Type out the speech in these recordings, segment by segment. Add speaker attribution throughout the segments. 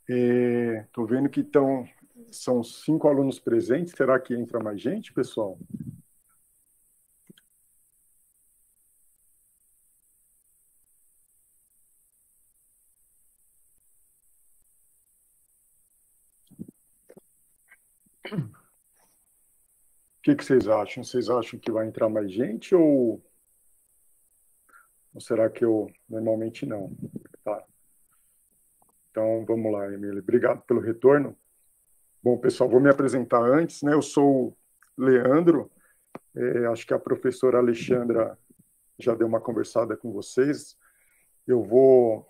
Speaker 1: Estou vendo que são 5 alunos presentes. Será que entra mais gente, pessoal? O que vocês acham? Vocês acham que vai entrar mais gente ou será que eu normalmente não? Tá. Então, vamos lá, Emília. Obrigado pelo retorno. Bom, pessoal, vou me apresentar antes, né? Eu sou o Leandro. Acho que a professora Alexandra já deu uma conversada com vocês. Eu vou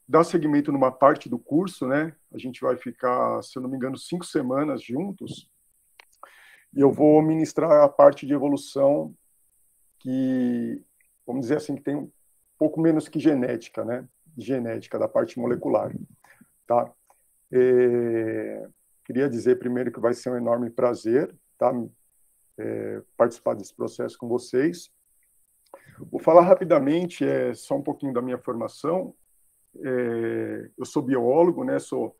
Speaker 1: dar seguimento numa parte do curso, né? A gente vai ficar, se eu não me engano, 5 semanas juntos. E eu vou ministrar a parte de evolução que, vamos dizer assim, que tem um pouco menos que genética, né? Genética, da parte molecular, tá? Queria dizer primeiro que vai ser um enorme prazer, tá? Participar desse processo com vocês. Vou falar rapidamente, só um pouquinho da minha formação. Eu sou biólogo, né? Sou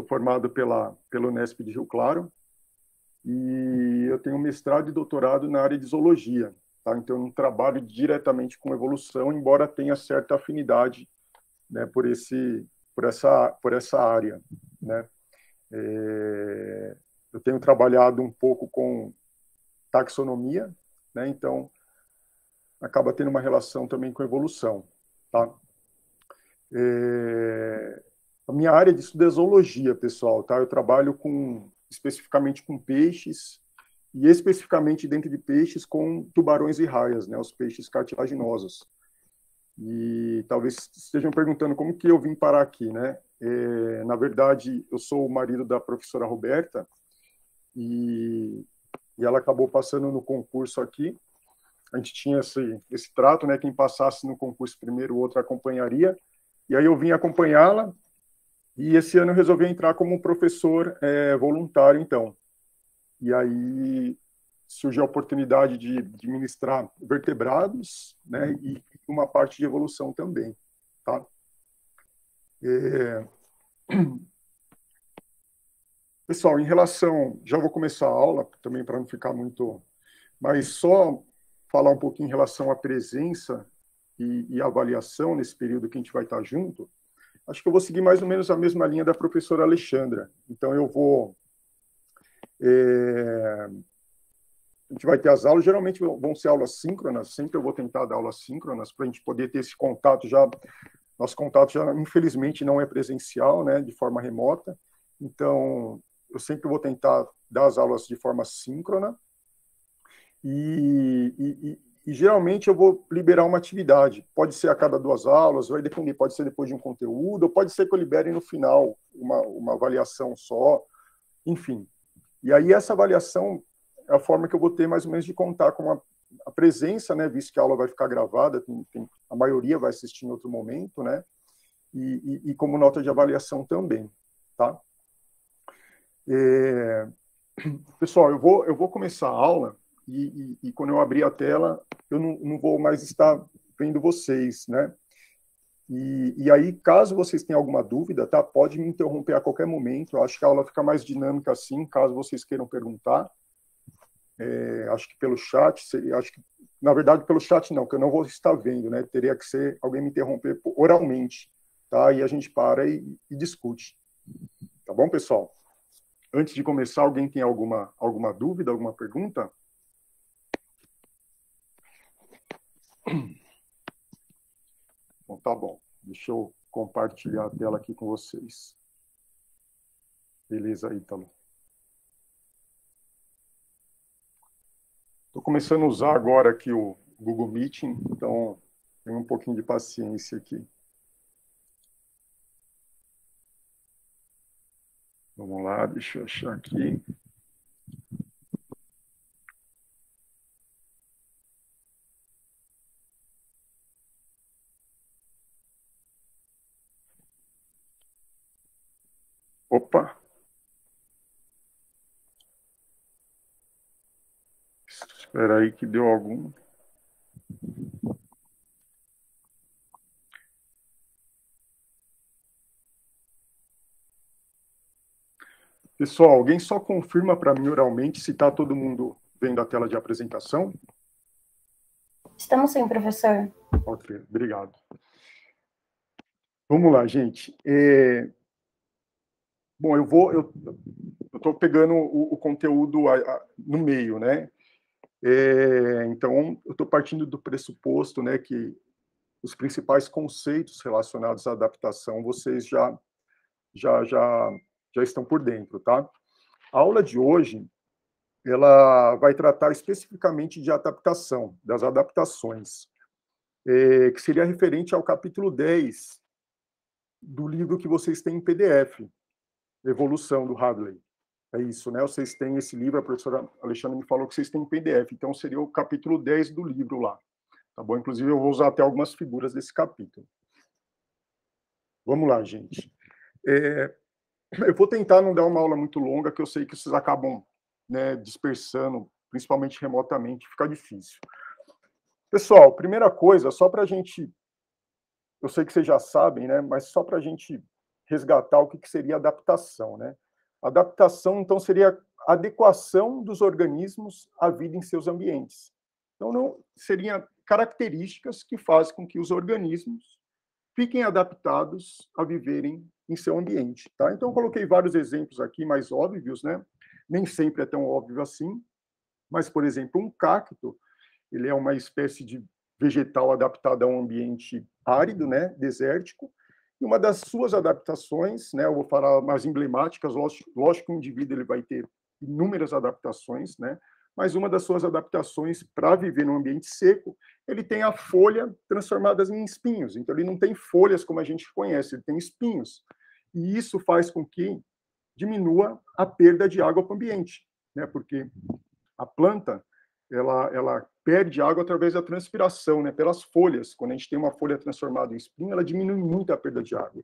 Speaker 1: formado pela Unesp de Rio Claro e eu tenho mestrado e doutorado na área de zoologia, tá? Então, eu não trabalho diretamente com evolução, embora tenha certa afinidade, né, por essa área, né? Eu tenho trabalhado um pouco com taxonomia, né? Então, acaba tendo uma relação também com evolução, tá? A minha área de estudo é zoologia, pessoal, tá? Eu trabalho especificamente com peixes e especificamente dentro de peixes com tubarões e raias, né? Os peixes cartilaginosos. E talvez estejam perguntando como que eu vim parar aqui, né? Na verdade, eu sou o marido da professora Roberta e ela acabou passando no concurso aqui. A gente tinha esse trato, né? Quem passasse no concurso primeiro, o outro acompanharia. E aí eu vim acompanhá-la e esse ano eu resolvi entrar como professor voluntário, então. E aí surgiu a oportunidade de ministrar vertebrados, né? E uma parte de evolução também, tá? Pessoal, em relação, já vou começar a aula também para não ficar muito, mas só falar um pouquinho em relação à presença e avaliação nesse período que a gente vai estar junto. Acho que eu vou seguir mais ou menos a mesma linha da professora Alexandra. Então, eu vou. A gente vai ter as aulas, geralmente vão ser aulas síncronas, sempre eu vou tentar dar aulas síncronas para a gente poder ter esse contato já. Nosso contato já, infelizmente, não é presencial, né, de forma remota. Então, eu sempre vou tentar dar as aulas de forma síncrona e geralmente eu vou liberar uma atividade. Pode ser a cada 2 aulas, vai depender, pode ser depois de um conteúdo, ou pode ser que eu libere no final uma avaliação só, enfim. E aí essa avaliação é a forma que eu vou ter mais ou menos de contar com a presença, né, visto que a aula vai ficar gravada, a maioria vai assistir em outro momento, né, e como nota de avaliação também, tá? Pessoal, eu vou começar a aula e quando eu abrir a tela, eu não vou mais estar vendo vocês, né? E aí, caso vocês tenham alguma dúvida, tá? Pode me interromper a qualquer momento. Eu acho que a aula fica mais dinâmica assim, caso vocês queiram perguntar. Acho que pelo chat, acho que, na verdade, pelo chat não, que eu não vou estar vendo, né? Teria que ser alguém me interromper oralmente, tá? E a gente para e discute. Tá bom, pessoal? Antes de começar, alguém tem alguma dúvida, alguma pergunta? Bom, tá bom. Deixa eu compartilhar a tela aqui com vocês. Beleza, Ítalo. Estou começando a usar agora aqui o Google Meeting, então tenha um pouquinho de paciência aqui. Vamos lá, deixa eu achar aqui. Opa! Espera aí que deu algum. Pessoal, alguém só confirma para mim oralmente se está todo mundo vendo a tela de apresentação?
Speaker 2: Estamos sim, professor.
Speaker 1: Ok, obrigado. Vamos lá, gente. Bom, eu estou pegando o conteúdo no meio, né? Então, eu estou partindo do pressuposto, né, que os principais conceitos relacionados à adaptação vocês já estão por dentro, tá? A aula de hoje ela vai tratar especificamente de adaptação, das adaptações, que seria referente ao capítulo 10 do livro que vocês têm em PDF, Evolução, do Hadley. É isso, né? Vocês têm esse livro, a professora Alexandra me falou que vocês têm em PDF, então seria o capítulo 10 do livro lá, tá bom? Inclusive, eu vou usar até algumas figuras desse capítulo. Vamos lá, gente. Eu vou tentar não dar uma aula muito longa, que eu sei que vocês acabam, né, dispersando, principalmente remotamente, fica difícil. Pessoal, primeira coisa, só para a gente, eu sei que vocês já sabem, né, mas só para a gente resgatar o que seria adaptação, né? Adaptação, então, seria a adequação dos organismos à vida em seus ambientes. Então, não seria características que fazem com que os organismos fiquem adaptados a viverem em seu ambiente, tá? Então, eu coloquei vários exemplos aqui mais óbvios, né? Nem sempre é tão óbvio assim, mas, por exemplo, um cacto, ele é uma espécie de vegetal adaptada a um ambiente árido, né, desértico, e uma das suas adaptações, né, eu vou falar mais emblemáticas, lógico que o indivíduo ele vai ter inúmeras adaptações, né, mas uma das suas adaptações para viver num ambiente seco, ele tem a folha transformada em espinhos, então ele não tem folhas como a gente conhece, ele tem espinhos, e isso faz com que diminua a perda de água para o ambiente, né, porque a planta ela perde água através da transpiração, né, pelas folhas. Quando a gente tem uma folha transformada em espinho, ela diminui muito a perda de água.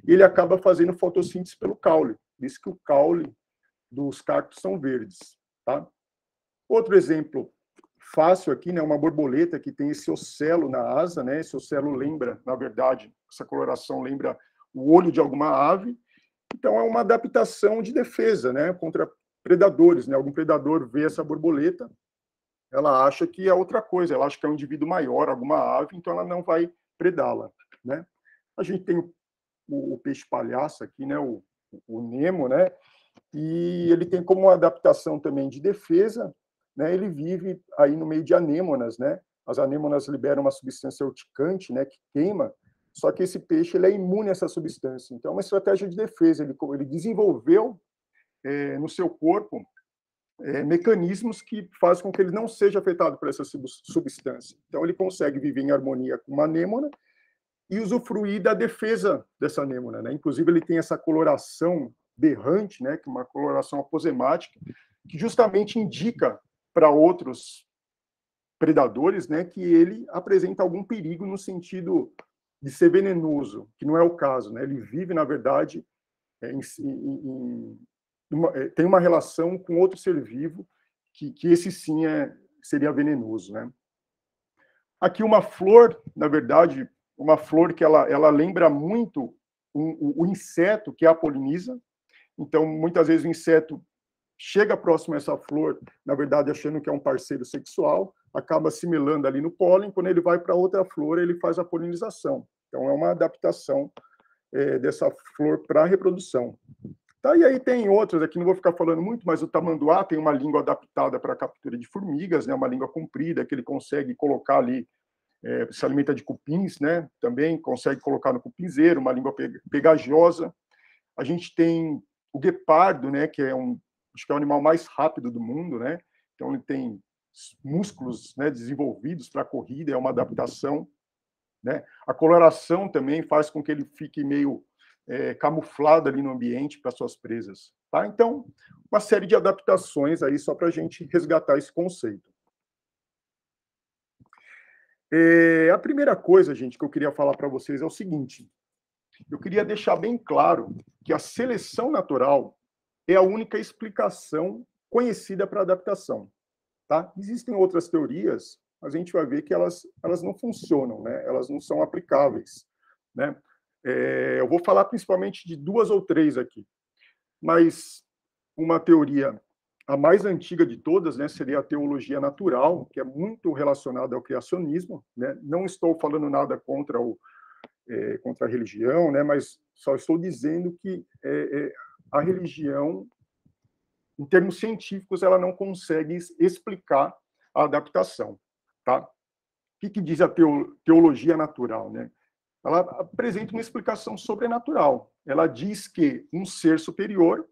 Speaker 1: E ele acaba fazendo fotossíntese pelo caule. Por isso que o caule dos cactos são verdes, tá? Outro exemplo fácil aqui, né, uma borboleta que tem esse ocelo na asa, né? Esse ocelo lembra, na verdade, essa coloração lembra o olho de alguma ave. Então é uma adaptação de defesa, né, contra predadores, né? Algum predador vê essa borboleta, ela acha que é outra coisa, ela acha que é um indivíduo maior, alguma ave, então ela não vai predá-la, né? A gente tem o peixe palhaço aqui, né, o Nemo, né? E ele tem como uma adaptação também de defesa, né? Ele vive aí no meio de anêmonas, né? As anêmonas liberam uma substância urticante, né, que queima, só que esse peixe ele é imune a essa substância. Então é uma estratégia de defesa, ele desenvolveu no seu corpo mecanismos que fazem com que ele não seja afetado por essa substância. Então, ele consegue viver em harmonia com uma anêmona e usufruir da defesa dessa anêmona, né? Inclusive, ele tem essa coloração berrante, né, que é uma coloração aposemática, que justamente indica para outros predadores, né, que ele apresenta algum perigo no sentido de ser venenoso, que não é o caso, né? Ele vive, na verdade, tem uma relação com outro ser vivo que esse sim seria venenoso, né? Aqui uma flor, na verdade, uma flor que ela lembra muito o inseto que a poliniza. Então, muitas vezes o inseto chega próximo a essa flor, na verdade, achando que é um parceiro sexual, acaba assimilando ali no pólen, quando ele vai para outra flor, ele faz a polinização. Então, é uma adaptação dessa flor para a reprodução. Tá, e aí tem outros, aqui não vou ficar falando muito, mas o tamanduá tem uma língua adaptada para a captura de formigas, né, uma língua comprida, que ele consegue colocar ali, se alimenta de cupins, né, também consegue colocar no cupinzeiro, uma língua pegajosa. A gente tem o guepardo, né, que acho que é o animal mais rápido do mundo, né, então ele tem músculos, né, desenvolvidos para a corrida, é uma adaptação, né. A coloração também faz com que ele fique meio camuflado ali no ambiente para suas presas. Tá? Então, uma série de adaptações aí só para a gente resgatar esse conceito. A primeira coisa, gente, que eu queria falar para vocês é o seguinte: eu queria deixar bem claro que a seleção natural é a única explicação conhecida para adaptação. Tá? Existem outras teorias, mas a gente vai ver que elas não funcionam, né? Elas não são aplicáveis, né? Eu vou falar principalmente de duas ou três aqui, mas uma teoria, a mais antiga de todas, né, seria a teologia natural, que é muito relacionada ao criacionismo, né? Não estou falando nada contra a religião, né, mas só estou dizendo que a religião, em termos científicos, ela não consegue explicar a adaptação, tá? O que diz a teologia natural, né? Ela apresenta uma explicação sobrenatural. Ela diz que um ser superior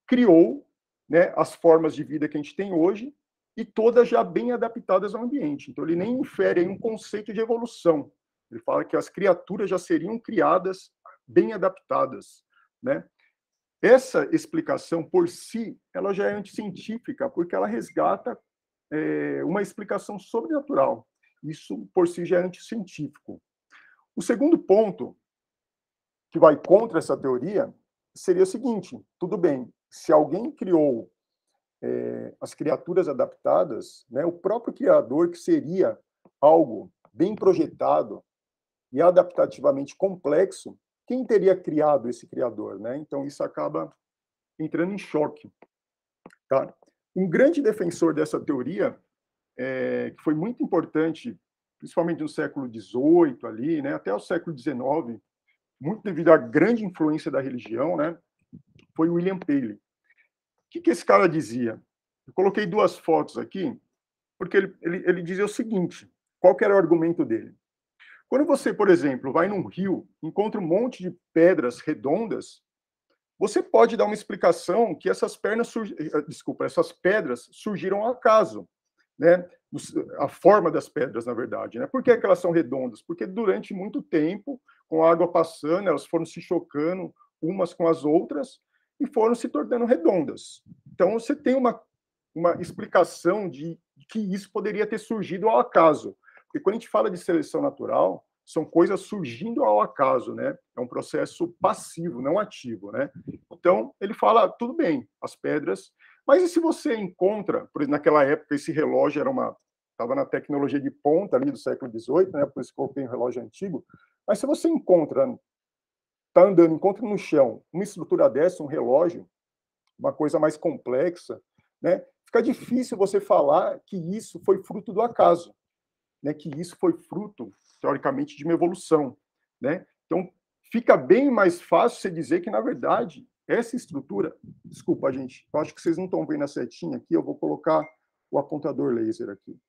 Speaker 1: criou, né, as formas de vida que a gente tem hoje e todas já bem adaptadas ao ambiente. Então, ele nem infere aí um conceito de evolução. Ele fala que as criaturas já seriam criadas bem adaptadas, né? Essa explicação, por si, ela já é anticientífica, porque ela resgata uma explicação sobrenatural. Isso, por si, já é anticientífico. O segundo ponto, que vai contra essa teoria, seria o seguinte: tudo bem, se alguém criou as criaturas adaptadas, né, o próprio criador, que seria algo bem projetado e adaptativamente complexo, quem teria criado esse criador, né? Então, isso acaba entrando em choque. Tá? Um grande defensor dessa teoria, que foi muito importante, principalmente no século XVIII, ali, né, até o século XIX, muito devido à grande influência da religião, né, foi William Paley. O que esse cara dizia? Eu coloquei duas fotos aqui, porque ele dizia o seguinte: qual que era o argumento dele? Quando você, por exemplo, vai num rio, encontra um monte de pedras redondas, você pode dar uma explicação que essas pedras surgiram ao acaso, né? A forma das pedras, na verdade, né? Por que elas são redondas? Porque durante muito tempo, com a água passando, elas foram se chocando umas com as outras e foram se tornando redondas. Então, você tem uma explicação de que isso poderia ter surgido ao acaso. Porque quando a gente fala de seleção natural, são coisas surgindo ao acaso, né? É um processo passivo, não ativo, né? Então, ele fala, tudo bem, as pedras, mas e se você encontra, por exemplo, naquela época, esse relógio estava na tecnologia de ponta ali do século XVIII, né? Por isso que coloquei um relógio antigo, mas se você está andando, encontra no chão uma estrutura dessa, um relógio, uma coisa mais complexa, né? Fica difícil você falar que isso foi fruto do acaso, né? Que isso foi fruto, teoricamente, de uma evolução, né? Então, fica bem mais fácil você dizer que, na verdade, essa estrutura... Desculpa, gente, eu acho que vocês não estão vendo a setinha aqui, eu vou colocar o apontador laser aqui.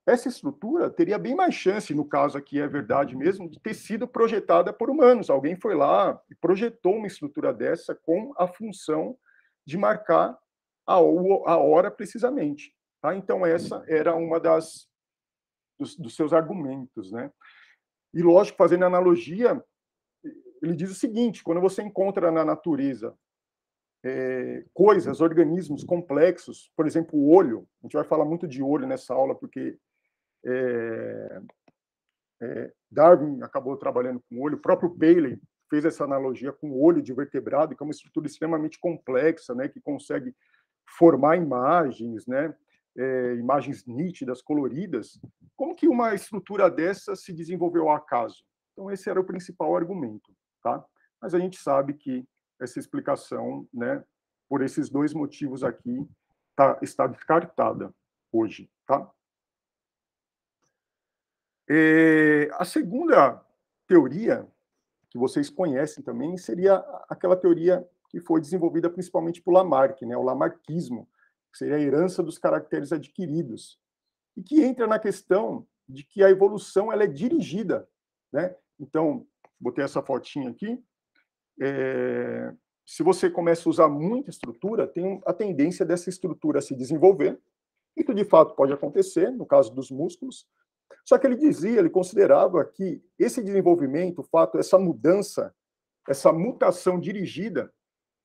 Speaker 1: Essa estrutura teria bem mais chance, no caso aqui é verdade mesmo, de ter sido projetada por humanos. Alguém foi lá e projetou uma estrutura dessa com a função de marcar a hora precisamente. Tá? Então, essa era uma dos seus argumentos, né? E, lógico, fazendo analogia, ele diz o seguinte: quando você encontra na natureza coisas, organismos complexos, por exemplo, o olho, a gente vai falar muito de olho nessa aula, porque Darwin acabou trabalhando com o olho, o próprio Paley fez essa analogia com o olho de vertebrado, que é uma estrutura extremamente complexa, né, que consegue formar imagens, né, imagens nítidas, coloridas. Como que uma estrutura dessa se desenvolveu ao acaso? Então, esse era o principal argumento, tá? Mas a gente sabe que essa explicação, né, por esses dois motivos aqui, está descartada hoje, tá? A segunda teoria, que vocês conhecem também, seria aquela teoria que foi desenvolvida principalmente por Lamarck, né, o lamarckismo, que seria a herança dos caracteres adquiridos, e que entra na questão de que a evolução ela é dirigida, né? Então, botei essa fotinha aqui. Se você começa a usar muita estrutura, tem a tendência dessa estrutura se desenvolver. Isso, de fato, pode acontecer, no caso dos músculos. Só que ele considerava que esse desenvolvimento, o fato, essa mudança, essa mutação dirigida,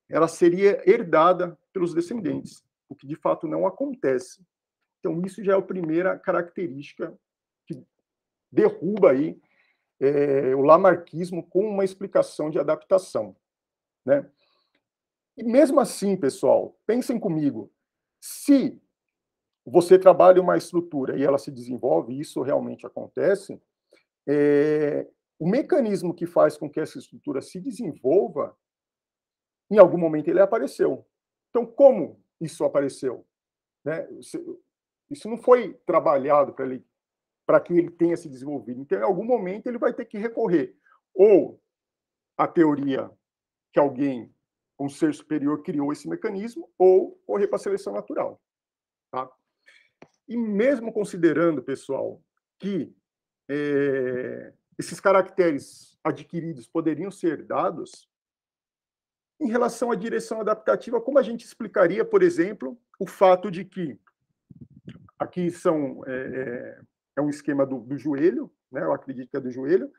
Speaker 1: ela seria herdada pelos descendentes, o que de fato não acontece. Então, isso já é a primeira característica que derruba aí o lamarckismo com uma explicação de adaptação, né? E mesmo assim, pessoal, pensem comigo, se você trabalha uma estrutura e ela se desenvolve, e isso realmente acontece, o mecanismo que faz com que essa estrutura se desenvolva Em algum momento ele apareceu. Então, como isso apareceu? Né? Isso não foi trabalhado para que ele tenha se desenvolvido. Então, em algum momento, ele vai ter que recorrer ou à teoria que alguém, um ser superior, criou esse mecanismo, ou correr para a seleção natural. Tá? E mesmo considerando, pessoal, que esses caracteres adquiridos poderiam ser dados, em relação à direção adaptativa, como a gente explicaria, por exemplo, o fato de que aqui é um esquema do joelho, né? Eu acredito que é do joelho.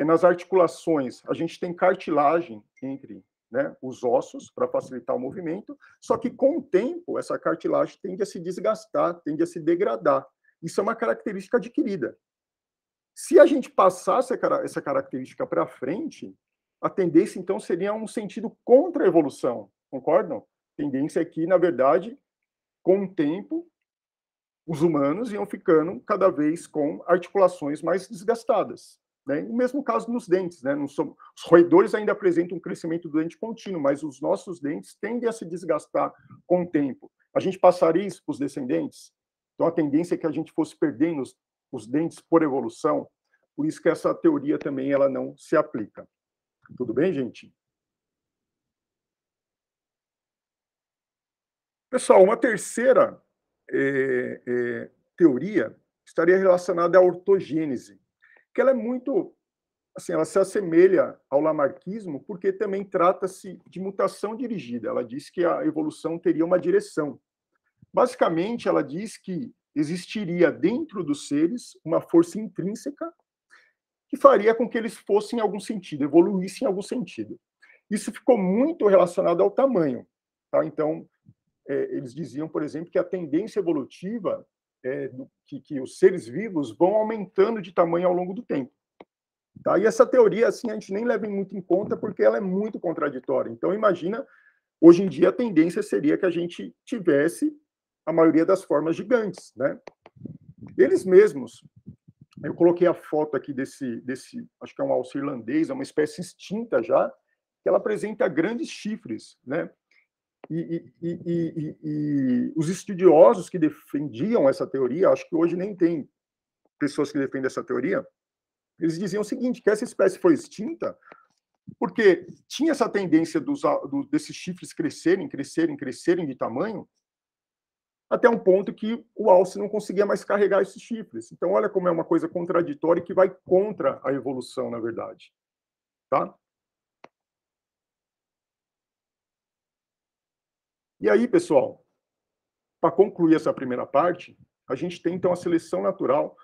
Speaker 1: Nas articulações, a gente tem cartilagem entre, né, os ossos para facilitar o movimento, só que com o tempo essa cartilagem tende a se desgastar, tende a se degradar. Isso é uma característica adquirida. Se a gente passasse essa característica para frente, a tendência então seria um sentido contra a evolução, concordam? A tendência é que, na verdade, com o tempo, os humanos iam ficando cada vez com articulações mais desgastadas. Né? O mesmo caso nos dentes. Né? Os roedores ainda apresentam um crescimento do dente contínuo, mas os nossos dentes tendem a se desgastar com o tempo. A gente passaria isso para os descendentes? Então, a tendência é que a gente fosse perdendo os dentes por evolução. Por isso que essa teoria também ela não se aplica. Tudo bem, gente? Pessoal, uma terceira teoria estaria relacionada à ortogênese, que ela é muito, assim, ela se assemelha ao lamarquismo, porque também trata-se de mutação dirigida. Ela diz que a evolução teria uma direção. Basicamente, ela diz que existiria dentro dos seres uma força intrínseca que faria com que eles fossem em algum sentido, evoluíssem em algum sentido. Isso ficou muito relacionado ao tamanho. Tá? Então, eles diziam, por exemplo, que a tendência evolutiva que os seres vivos vão aumentando de tamanho ao longo do tempo. Tá? E essa teoria, assim, a gente nem leva muito em conta porque ela é muito contraditória. Então, imagina, hoje em dia a tendência seria que a gente tivesse a maioria das formas gigantes, né? Eles mesmos, eu coloquei a foto aqui desse acho que é um alce irlandês, é uma espécie extinta já, que ela apresenta grandes chifres, né? E os estudiosos que defendiam essa teoria, acho que hoje nem tem pessoas que defendem essa teoria, eles diziam o seguinte, que essa espécie foi extinta porque tinha essa tendência desses chifres crescerem de tamanho, até um ponto que o alce não conseguia mais carregar esses chifres. Então, olha como é uma coisa contraditória que vai contra a evolução, na verdade. Tá? E aí, pessoal, para concluir essa primeira parte, a gente tem, então, a seleção natural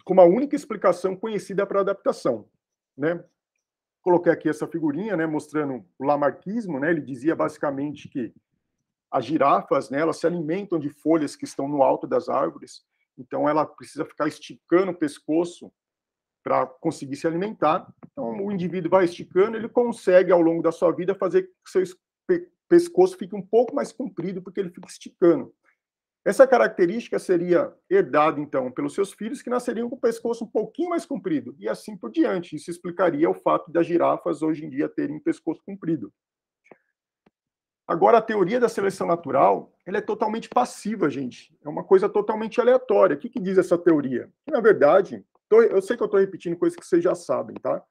Speaker 1: como a única explicação conhecida para a adaptação. Né? Coloquei aqui essa figurinha, né, mostrando o lamarquismo, né? Ele dizia basicamente que as girafas, né, elas se alimentam de folhas que estão no alto das árvores, então ela precisa ficar esticando o pescoço para conseguir se alimentar. Então o indivíduo vai esticando, ele consegue ao longo da sua vida fazer que seu pescoço fique um pouco mais comprido porque ele fica esticando. Essa característica seria herdada, então, pelos seus filhos, que nasceriam com o pescoço um pouquinho mais comprido, e assim por diante. Isso explicaria o fato das girafas, hoje em dia, terem um pescoço comprido. Agora, a teoria da seleção natural, ela é totalmente passiva, gente. É uma coisa totalmente aleatória. O que diz essa teoria? Na verdade, eu sei que eu estou repetindo coisas que vocês já sabem, tá?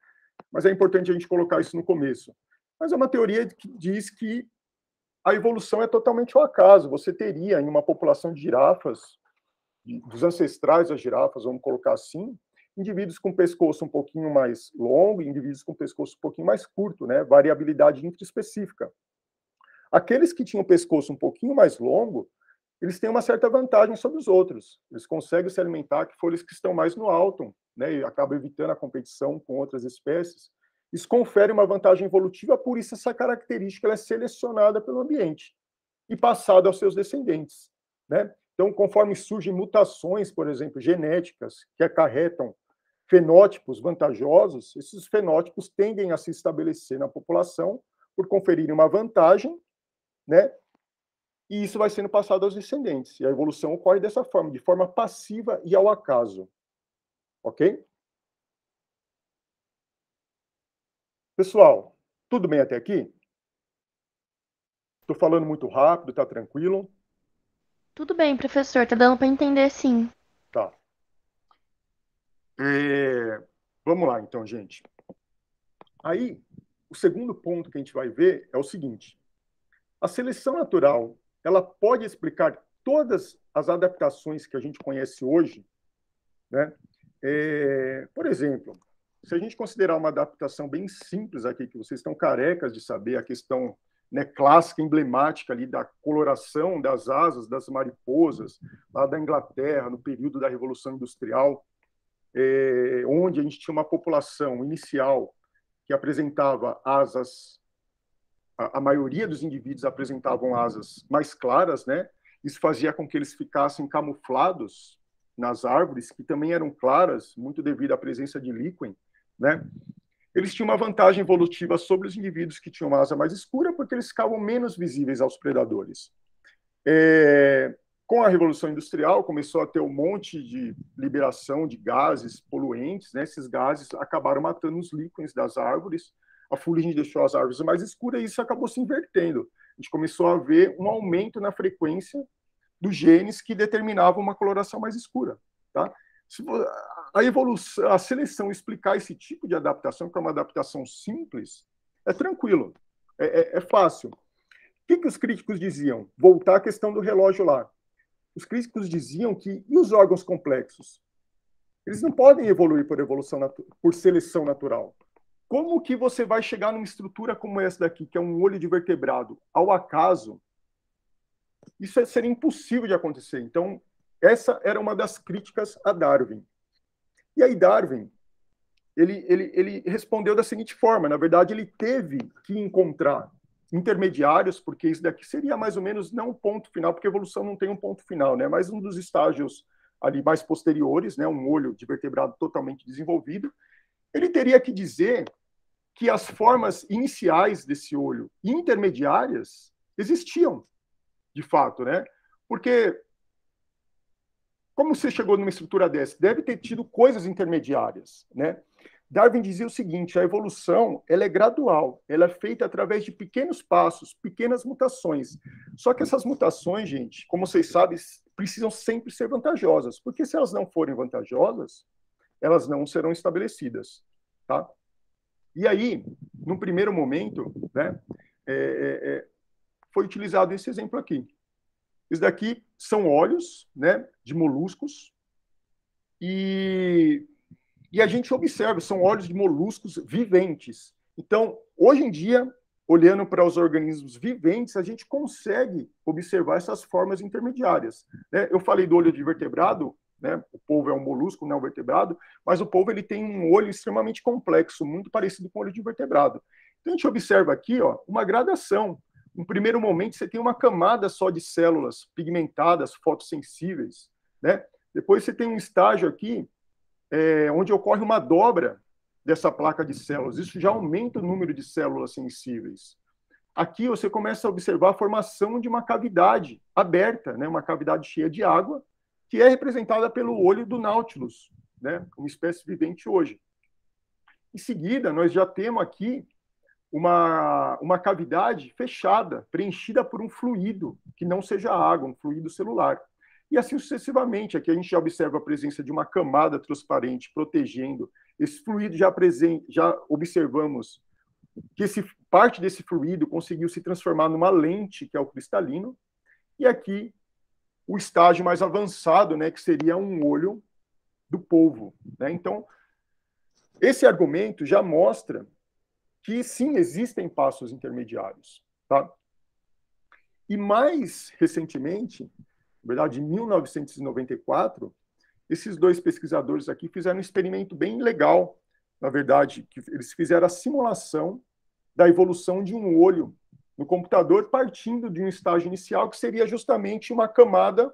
Speaker 1: Mas é importante a gente colocar isso no começo. Mas é uma teoria que diz que a evolução é totalmente ao acaso. Você teria, em uma população de girafas, dos ancestrais das girafas, vamos colocar assim, indivíduos com pescoço um pouquinho mais longo e indivíduos com pescoço um pouquinho mais curto, né? Variabilidade intraespecífica. Aqueles que tinham o pescoço um pouquinho mais longo, eles têm uma certa vantagem sobre os outros. Eles conseguem se alimentar que folhas que estão mais no alto, né? E acabam evitando a competição com outras espécies. Isso confere uma vantagem evolutiva, por isso essa característica ela é selecionada pelo ambiente e passada aos seus descendentes, né? Então, conforme surgem mutações, por exemplo, genéticas, que acarretam fenótipos vantajosos, esses fenótipos tendem a se estabelecer na população por conferirem uma vantagem, né? E isso vai sendo passado aos descendentes. E a evolução ocorre dessa forma, de forma passiva e ao acaso. Ok? Pessoal, tudo bem até aqui? Estou falando muito rápido, tá tranquilo?
Speaker 3: Tudo bem, professor, tá dando para entender sim.
Speaker 1: Tá. Vamos lá, então, gente. Aí, o segundo ponto que a gente vai ver é o seguinte: a seleção natural, ela pode explicar todas as adaptações que a gente conhece hoje, né? Por exemplo, se a gente considerar uma adaptação bem simples aqui, que vocês estão carecas de saber, a questão, né, clássica, emblemática ali da coloração das asas das mariposas, lá da Inglaterra, no período da Revolução Industrial, onde a gente tinha uma população inicial que apresentava asas, a maioria dos indivíduos apresentavam asas mais claras, né? Isso fazia com que eles ficassem camuflados nas árvores, que também eram claras, muito devido à presença de líquen, né? Eles tinham uma vantagem evolutiva sobre os indivíduos que tinham uma asa mais escura, porque eles ficavam menos visíveis aos predadores. Com a Revolução Industrial, começou a ter um monte de liberação de gases poluentes, né? Esses gases acabaram matando os líquens das árvores, a fuligem deixou as árvores mais escuras e isso acabou se invertendo. A gente começou a ver um aumento na frequência dos genes que determinavam uma coloração mais escura. Tá? Se a evolução, a seleção explicar esse tipo de adaptação, que é uma adaptação simples, é tranquilo, é fácil. O que os críticos diziam? Voltar à questão do relógio lá. Os críticos diziam que e os órgãos complexos? Eles não podem evoluir por seleção natural. Como que você vai chegar numa estrutura como essa daqui, que é um olho de vertebrado, ao acaso? Isso seria impossível de acontecer. Então, essa era uma das críticas a Darwin. E aí Darwin, ele respondeu da seguinte forma: na verdade, ele teve que encontrar intermediários, porque isso daqui seria mais ou menos não um ponto final, porque a evolução não tem um ponto final, né? Mas um dos estágios ali mais posteriores, né? Um olho de vertebrado totalmente desenvolvido. Ele teria que dizer que as formas iniciais desse olho intermediárias existiam, de fato, né? Porque como você chegou numa estrutura dessa? Deve ter tido coisas intermediárias, né? Darwin dizia o seguinte: a evolução ela é gradual, ela é feita através de pequenos passos, pequenas mutações. Só que essas mutações, gente, como vocês sabem, precisam sempre ser vantajosas, porque se elas não forem vantajosas, elas não serão estabelecidas, tá? E aí, no primeiro momento, né, foi utilizado esse exemplo aqui. Isso daqui são olhos, né, de moluscos, e a gente observa, são olhos de moluscos viventes. Então, hoje em dia, olhando para os organismos viventes, a gente consegue observar essas formas intermediárias, né? Eu falei do olho de vertebrado, né? O polvo é um molusco, não é um vertebrado, mas o polvo ele tem um olho extremamente complexo, muito parecido com o olho de vertebrado. Então, a gente observa aqui, ó, uma gradação. No primeiro momento, você tem uma camada só de células pigmentadas, fotossensíveis, né? Depois você tem um estágio aqui, onde ocorre uma dobra dessa placa de células. Isso já aumenta o número de células sensíveis. Aqui você começa a observar a formação de uma cavidade aberta, né? Uma cavidade cheia de água, que é representada pelo olho do Nautilus, né? Uma espécie vivente hoje. Em seguida, nós já temos aqui uma cavidade fechada, preenchida por um fluido, que não seja água, um fluido celular. E assim sucessivamente. Aqui a gente já observa a presença de uma camada transparente protegendo. Esse fluido já observamos que parte desse fluido conseguiu se transformar numa lente, que é o cristalino. E aqui o estágio mais avançado, né, que seria um olho do polvo, né? Então, esse argumento já mostra que sim, existem passos intermediários, tá? E mais recentemente, na verdade, em 1994, esses dois pesquisadores aqui fizeram um experimento bem legal, na verdade, que eles fizeram a simulação da evolução de um olho no computador, partindo de um estágio inicial que seria justamente uma camada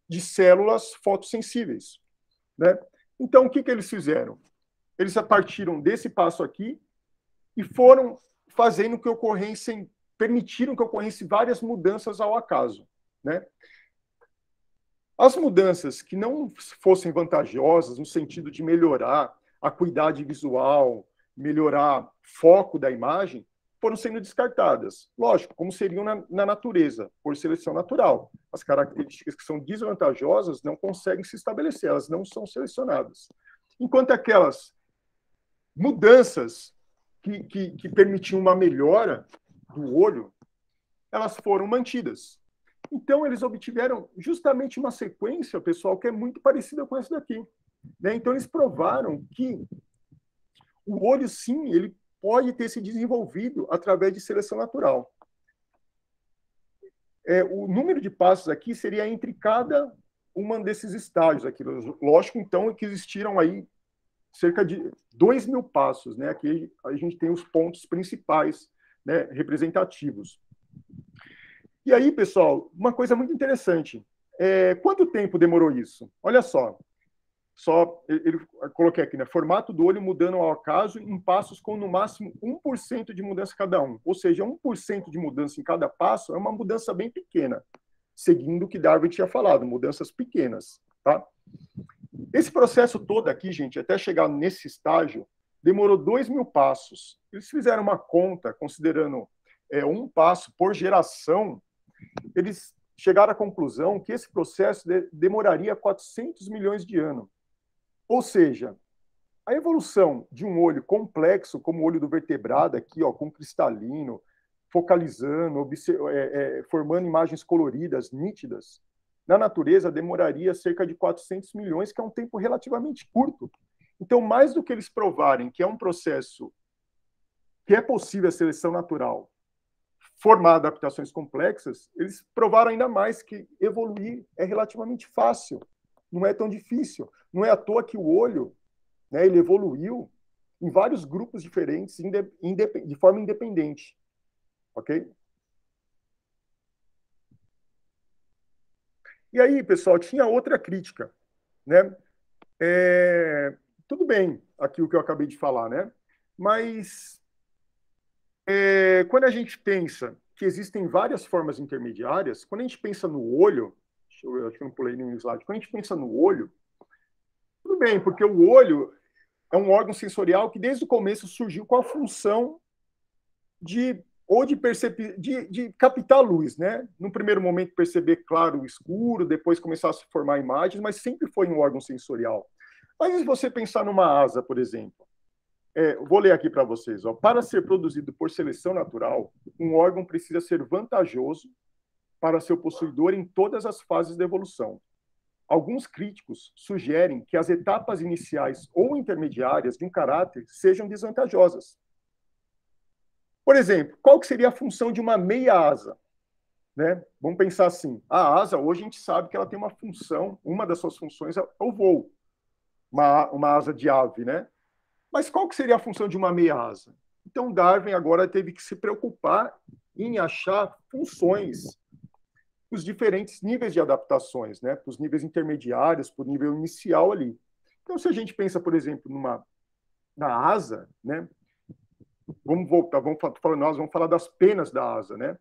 Speaker 1: de células fotossensíveis, né? Então, o que eles fizeram? Eles partiram desse passo aqui e foram fazendo que ocorressem, permitiram que ocorressem várias mudanças ao acaso, né? As mudanças que não fossem vantajosas no sentido de melhorar a acuidade visual, melhorar o foco da imagem, foram sendo descartadas. Lógico, como seriam na natureza, por seleção natural. As características que são desvantajosas não conseguem se estabelecer, elas não são selecionadas. Enquanto aquelas mudanças que permitiam uma melhora do olho, elas foram mantidas. Então, eles obtiveram justamente uma sequência, pessoal, que é muito parecida com essa daqui. Né? Então, eles provaram que o olho, sim, ele pode ter se desenvolvido através de seleção natural. O número de passos aqui seria entre cada um desses estágios aqui. Lógico, então, que existiram aí cerca de 2.000 passos. Né? Aqui a gente tem os pontos principais, né, representativos. E aí, pessoal, uma coisa muito interessante. Quanto tempo demorou isso? Olha só. Coloquei aqui, né? Formato do olho mudando ao acaso em passos com, no máximo, 1% de mudança cada um. Ou seja, 1% de mudança em cada passo é uma mudança bem pequena, seguindo o que Darwin tinha falado, mudanças pequenas. Tá? Esse processo todo aqui, gente, até chegar nesse estágio, demorou 2.000 passos. Eles fizeram uma conta, considerando um passo por geração, eles chegaram à conclusão que esse processo demoraria 400 milhões de anos. Ou seja, a evolução de um olho complexo, como o olho do vertebrado, aqui, ó, com cristalino, focalizando, formando imagens coloridas, nítidas, na natureza demoraria cerca de 400 milhões, que é um tempo relativamente curto. Então, mais do que eles provarem que é um processo que é possível a seleção natural, formar adaptações complexas, eles provaram ainda mais que evoluir é relativamente fácil, não é tão difícil. Não é à toa que o olho, né, ele evoluiu em vários grupos diferentes, de forma independente. Ok? E aí, pessoal, tinha outra crítica. Né? Tudo bem, aqui o que eu acabei de falar, né? Mas quando a gente pensa que existem várias formas intermediárias, quando a gente pensa no olho, eu acho que eu não pulei nenhum slide, quando a gente pensa no olho, tudo bem, porque o olho é um órgão sensorial que desde o começo surgiu com a função de captar luz, né? No primeiro momento perceber claro o escuro, depois começar a se formar imagens, mas sempre foi um órgão sensorial. Mas se você pensar numa asa, por exemplo, vou ler aqui para vocês. Ó. Para ser produzido por seleção natural, um órgão precisa ser vantajoso para seu possuidor em todas as fases da evolução. Alguns críticos sugerem que as etapas iniciais ou intermediárias de um caráter sejam desvantajosas. Por exemplo, qual que seria a função de uma meia asa? Né? Vamos pensar assim, a asa, hoje a gente sabe que ela tem uma função, uma das suas funções é o voo, uma asa de ave, né? Mas qual que seria a função de uma meia asa? Então, Darwin agora teve que se preocupar em achar funções para os diferentes níveis de adaptações, né? Para os níveis intermediários, para o nível inicial ali. Então, se a gente pensa, por exemplo, na asa, né? Vamos voltar, nós vamos falar das penas da asa, né?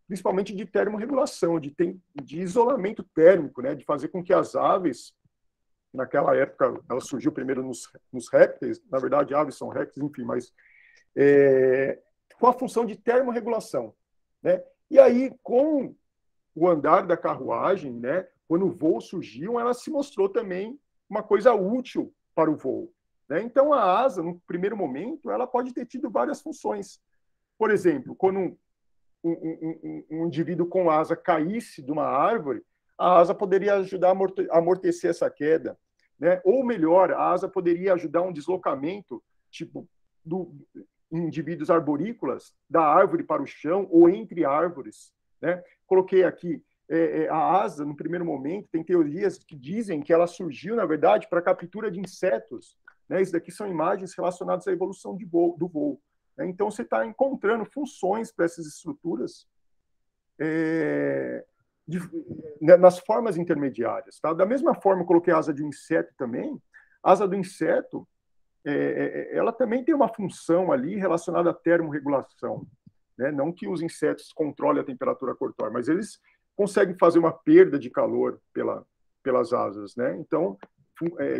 Speaker 1: Principalmente de termorregulação, de isolamento térmico, né? De fazer com que as aves, naquela época, ela surgiu primeiro nos répteis, na verdade, aves são répteis, enfim, mas com a função de termorregulação, né? E aí, com o andar da carruagem, né? Quando o voo surgiu, ela se mostrou também uma coisa útil para o voo, né? Então, a asa, no primeiro momento, ela pode ter tido várias funções. Por exemplo, quando um indivíduo com asa caísse de uma árvore, a asa poderia ajudar a amortecer essa queda, né? Ou melhor, a asa poderia ajudar um deslocamento, tipo, indivíduos arborícolas, da árvore para o chão ou entre árvores, né? Coloquei aqui a asa, no primeiro momento, tem teorias que dizem que ela surgiu, na verdade, para a captura de insetos, né? Isso daqui são imagens relacionadas à evolução do voo. Então, você está encontrando funções para essas estruturas nas formas intermediárias. Tá? Da mesma forma, eu coloquei a asa de um inseto também. A asa do inseto, ela também tem uma função ali relacionada à termorregulação. Né? Não que os insetos controlem a temperatura corpórea, mas eles conseguem fazer uma perda de calor pelas asas, né? Então,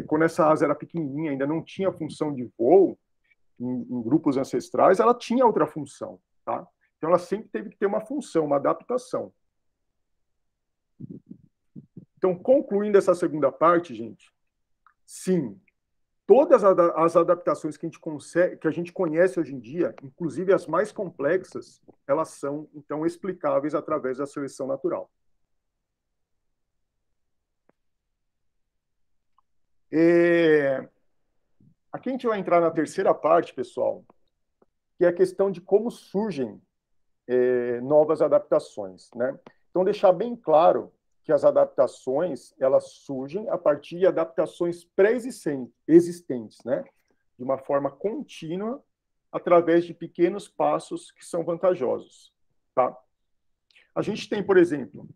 Speaker 1: quando essa asa era pequenininha, ainda não tinha função de voo, em grupos ancestrais, ela tinha outra função, tá? Então, ela sempre teve que ter uma função, uma adaptação. Então, concluindo essa segunda parte, gente, sim, todas as adaptações que a gente conhece hoje em dia, inclusive as mais complexas, elas são, então, explicáveis através da seleção natural. Aqui a gente vai entrar na terceira parte, pessoal, que é a questão de como surgem novas adaptações, né? Então, deixar bem claro que as adaptações, elas surgem a partir de adaptações pré-existentes, né? De uma forma contínua, através de pequenos passos que são vantajosos, tá? A gente tem, por exemplo,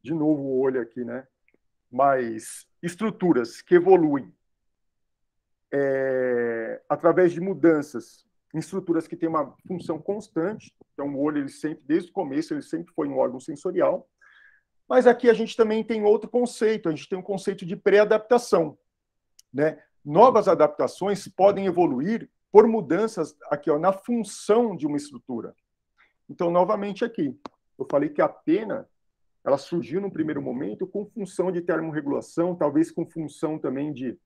Speaker 1: de novo o olho aqui, né? Mas estruturas que evoluem através de mudanças em estruturas que têm uma função constante. Então, o olho, ele sempre, desde o começo, ele sempre foi um órgão sensorial. Mas aqui a gente também tem outro conceito, a gente tem um conceito de pré-adaptação, né? Novas adaptações podem evoluir por mudanças aqui, ó, na função de uma estrutura. Então, novamente aqui, eu falei que a pena, ela surgiu no primeiro momento com função de termorregulação, talvez com função também de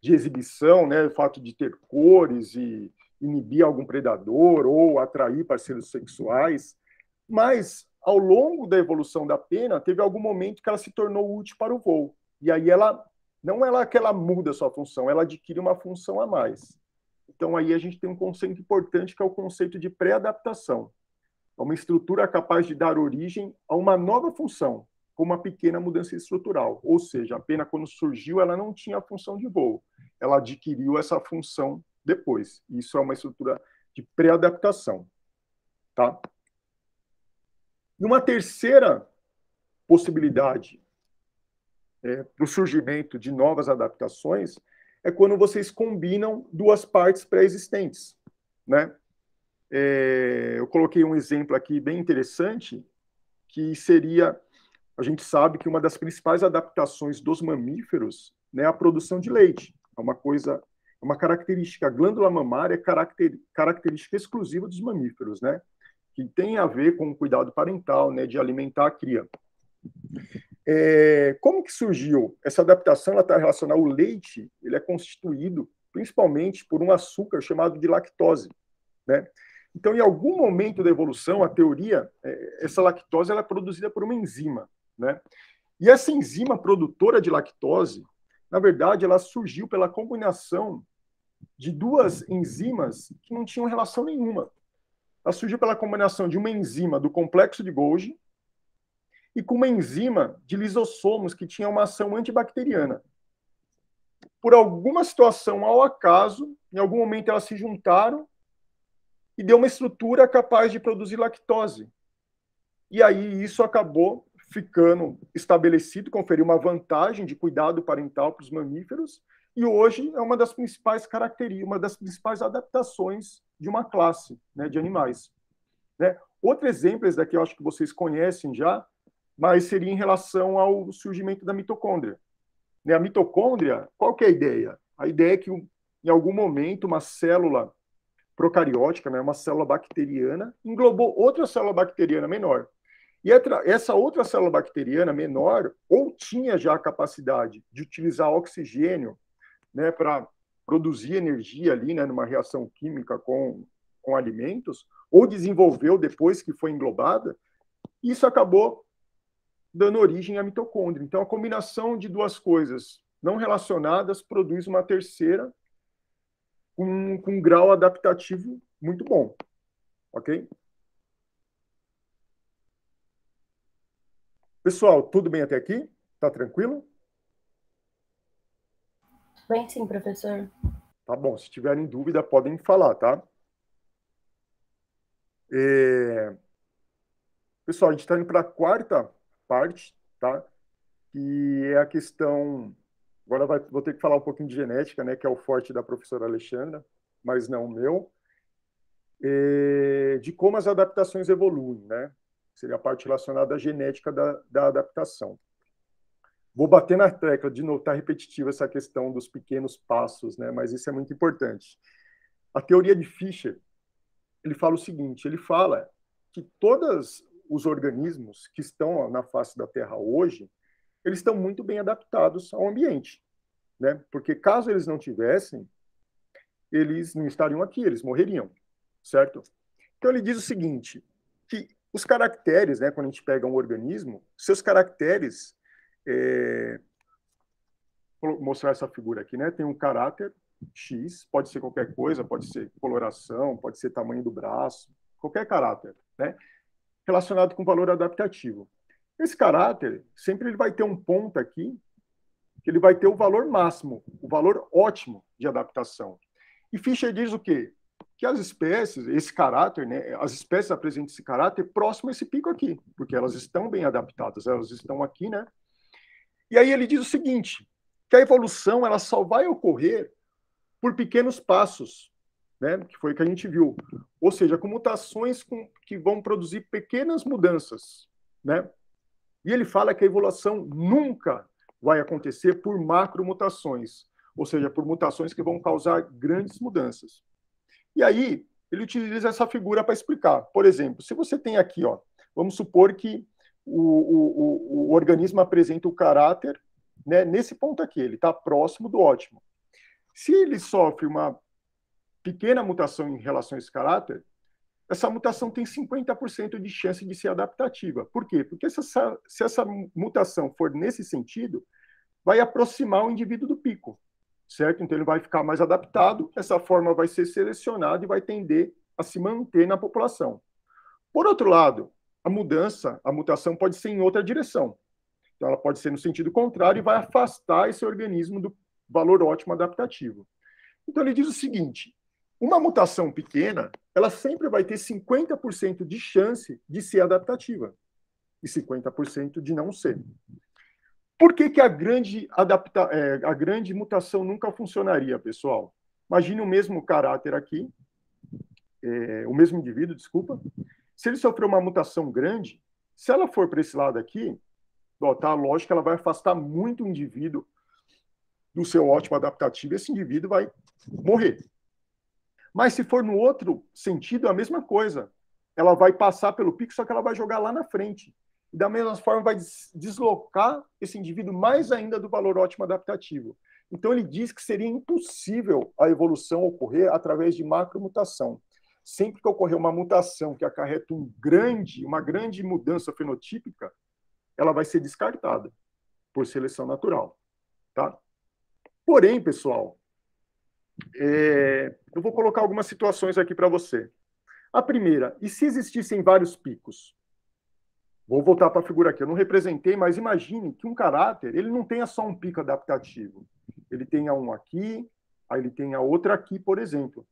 Speaker 1: exibição, né? O fato de ter cores e inibir algum predador ou atrair parceiros sexuais, mas ao longo da evolução da pena, teve algum momento que ela se tornou útil para o voo. E aí ela não é que ela muda a sua função, ela adquire uma função a mais. Então aí a gente tem um conceito importante que é o conceito de pré-adaptação. É uma estrutura capaz de dar origem a uma nova função, com uma pequena mudança estrutural. Ou seja, a pena quando surgiu, ela não tinha a função de voo. Ela adquiriu essa função depois. Isso é uma estrutura de pré-adaptação, tá? E uma terceira possibilidade para o surgimento de novas adaptações é quando vocês combinam duas partes pré-existentes, né? Eu coloquei um exemplo aqui bem interessante, que seria, a gente sabe que uma das principais adaptações dos mamíferos, né, é a produção de leite. É uma característica, a glândula mamária é característica exclusiva dos mamíferos, né? Que tem a ver com o cuidado parental, né, de alimentar a cria. Como que surgiu? Essa adaptação está relacionada ao leite, ele é constituído principalmente por um açúcar chamado de lactose, né? Então, em algum momento da evolução, a teoria, essa lactose ela é produzida por uma enzima, né? E essa enzima produtora de lactose, na verdade, ela surgiu pela combinação de duas enzimas que não tinham relação nenhuma. Ela surgiu pela combinação de uma enzima do complexo de Golgi e com uma enzima de lisossomos que tinha uma ação antibacteriana. Por alguma situação ao acaso, em algum momento elas se juntaram e deu uma estrutura capaz de produzir lactose. E aí isso acabou ficando estabelecido, conferiu uma vantagem de cuidado parental para os mamíferos, e hoje é uma das principais características, uma das principais adaptações de uma classe, né, de animais. Né? Outro exemplo, esse daqui eu acho que vocês conhecem já, mas seria em relação ao surgimento da mitocôndria. Né? A mitocôndria, qual que é a ideia? A ideia é que, em algum momento, uma célula procariótica, né, uma célula bacteriana, englobou outra célula bacteriana menor. E essa outra célula bacteriana menor ou tinha já a capacidade de utilizar oxigênio, né, para produzir energia ali, né, numa reação química com alimentos, ou desenvolveu depois que foi englobada, e isso acabou dando origem à mitocôndria. Então, a combinação de duas coisas não relacionadas produz uma terceira com um grau adaptativo muito bom, ok? Pessoal, tudo bem até aqui? Tá tranquilo?
Speaker 2: Bem, sim, professor.
Speaker 1: Tá bom, se tiverem dúvida, podem falar, tá? Pessoal, a gente está indo para a quarta parte, tá? Que é a questão... Agora vou ter que falar um pouquinho de genética, né? Que é o forte da professora Alexandra, mas não o meu. De como as adaptações evoluem, né? seria a parte relacionada à genética da adaptação. Vou bater na tecla, de novo, está repetitiva essa questão dos pequenos passos, né? Mas isso é muito importante. A teoria de Fischer, ele fala o seguinte, ele fala que todos os organismos que estão na face da Terra hoje, eles estão muito bem adaptados ao ambiente, né? Porque caso eles não tivessem, eles não estariam aqui, eles morreriam, certo? Então ele diz o seguinte, que os caracteres, né, quando a gente pega um organismo, seus caracteres, vou mostrar essa figura aqui, né? Tem um caráter X, pode ser qualquer coisa, pode ser coloração, pode ser tamanho do braço, qualquer caráter, né? Relacionado com valor adaptativo. Esse caráter, sempre ele vai ter um ponto aqui, que ele vai ter o valor máximo, o valor ótimo de adaptação. E Fischer diz o quê? Que as espécies, esse caráter, né, as espécies apresentam esse caráter próximo a esse pico aqui, porque elas estão bem adaptadas, elas estão aqui, né? E aí ele diz o seguinte, que a evolução ela só vai ocorrer por pequenos passos, né, que foi o que a gente viu. Ou seja, com mutações que vão produzir pequenas mudanças, né? E ele fala que a evolução nunca vai acontecer por macromutações, ou seja, por mutações que vão causar grandes mudanças. E aí, ele utiliza essa figura para explicar. Por exemplo, se você tem aqui, ó, vamos supor que o organismo apresenta o caráter, né, nesse ponto aqui, ele está próximo do ótimo. Se ele sofre uma pequena mutação em relação a esse caráter, essa mutação tem 50% de chance de ser adaptativa. Por quê? Porque se essa mutação for nesse sentido, vai aproximar o indivíduo do pico, certo? Então ele vai ficar mais adaptado, essa forma vai ser selecionada e vai tender a se manter na população. Por outro lado, a mutação pode ser em outra direção. Então ela pode ser no sentido contrário e vai afastar esse organismo do valor ótimo adaptativo. Então ele diz o seguinte, uma mutação pequena, ela sempre vai ter 50% de chance de ser adaptativa e 50% de não ser. Por que a grande mutação nunca funcionaria, pessoal? Imagine o mesmo caráter aqui, o mesmo indivíduo, desculpa. Se ele sofrer uma mutação grande, se ela for para esse lado aqui, tá, lógico que ela vai afastar muito o indivíduo do seu ótimo adaptativo, esse indivíduo vai morrer. Mas se for no outro sentido, é a mesma coisa. Ela vai passar pelo pico, só que ela vai jogar lá na frente. E da mesma forma vai deslocar esse indivíduo mais ainda do valor ótimo adaptativo. Então ele diz que seria impossível a evolução ocorrer através de macromutação. Sempre que ocorrer uma mutação que acarreta uma grande mudança fenotípica, ela vai ser descartada por seleção natural. Tá? Porém, pessoal, eu vou colocar algumas situações aqui para você. A primeira, e se existissem vários picos? Vou voltar para a figura aqui. Eu não representei, mas imagine que um caráter, ele não tenha só um pico adaptativo. Ele tenha um aqui, aí ele tenha outro aqui, por exemplo.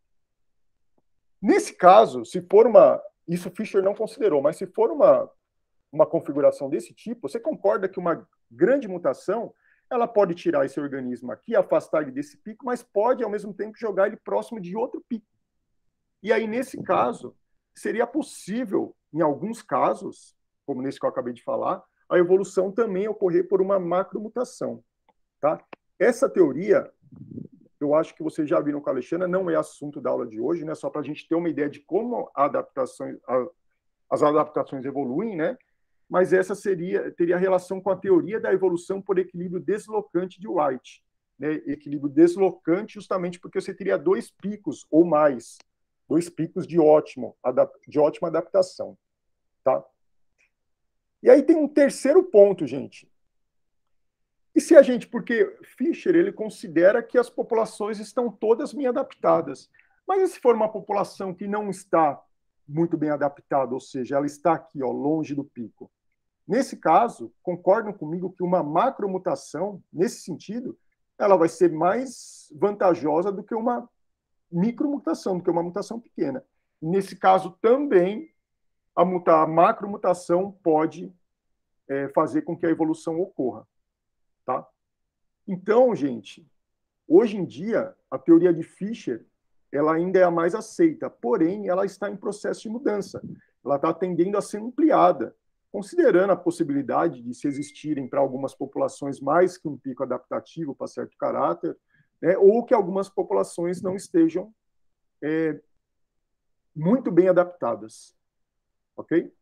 Speaker 1: Nesse caso, se for isso Fischer não considerou, mas se for uma configuração desse tipo, você concorda que uma grande mutação ela pode tirar esse organismo aqui, afastar ele desse pico, mas pode, ao mesmo tempo, jogar ele próximo de outro pico. E aí, nesse caso, seria possível, em alguns casos, como nesse que eu acabei de falar, a evolução também ocorrer por uma macromutação. Tá? Essa teoria, eu acho que vocês já viram com a Alexandra, não é assunto da aula de hoje, né? Só para a gente ter uma ideia de como as adaptações evoluem, né? Mas essa teria relação com a teoria da evolução por equilíbrio deslocante de White. Né? Equilíbrio deslocante justamente porque você teria dois picos ou mais, dois picos de ótima adaptação. Tá? E aí tem um terceiro ponto, gente. E se a gente, porque Fischer ele considera que as populações estão todas bem adaptadas, mas e se for uma população que não está muito bem adaptada, ou seja, ela está aqui, ó, longe do pico? Nesse caso, concordam comigo que uma macromutação, nesse sentido, ela vai ser mais vantajosa do que uma micromutação, do que uma mutação pequena. Nesse caso, também, a macromutação pode fazer com que a evolução ocorra. Tá? Então, gente, hoje em dia, a teoria de Fischer ela ainda é a mais aceita, porém, ela está em processo de mudança. ela está tendendo a ser ampliada, considerando a possibilidade de se existirem para algumas populações mais que um pico adaptativo para certo caráter, né, ou que algumas populações não estejam muito bem adaptadas. Ok?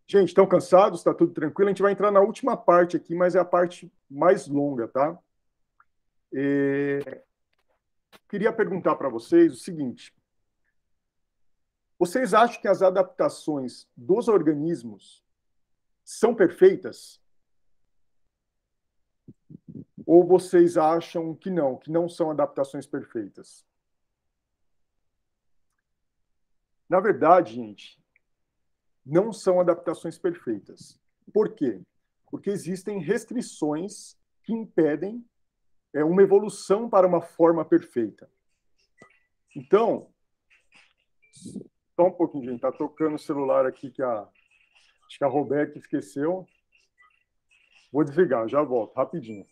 Speaker 1: Gente, estão cansados? Está tudo tranquilo? A gente vai entrar na última parte aqui, mas é a parte mais longa, tá? Queria perguntar para vocês o seguinte: vocês acham que as adaptações dos organismos são perfeitas? Ou vocês acham que não são adaptações perfeitas? Na verdade, gente, não são adaptações perfeitas. Por quê? Porque existem restrições que impedem uma evolução para uma forma perfeita. Então, só um pouquinho, gente, está tocando o celular aqui que acho que a Roberta esqueceu. Vou desligar, já volto, rapidinho.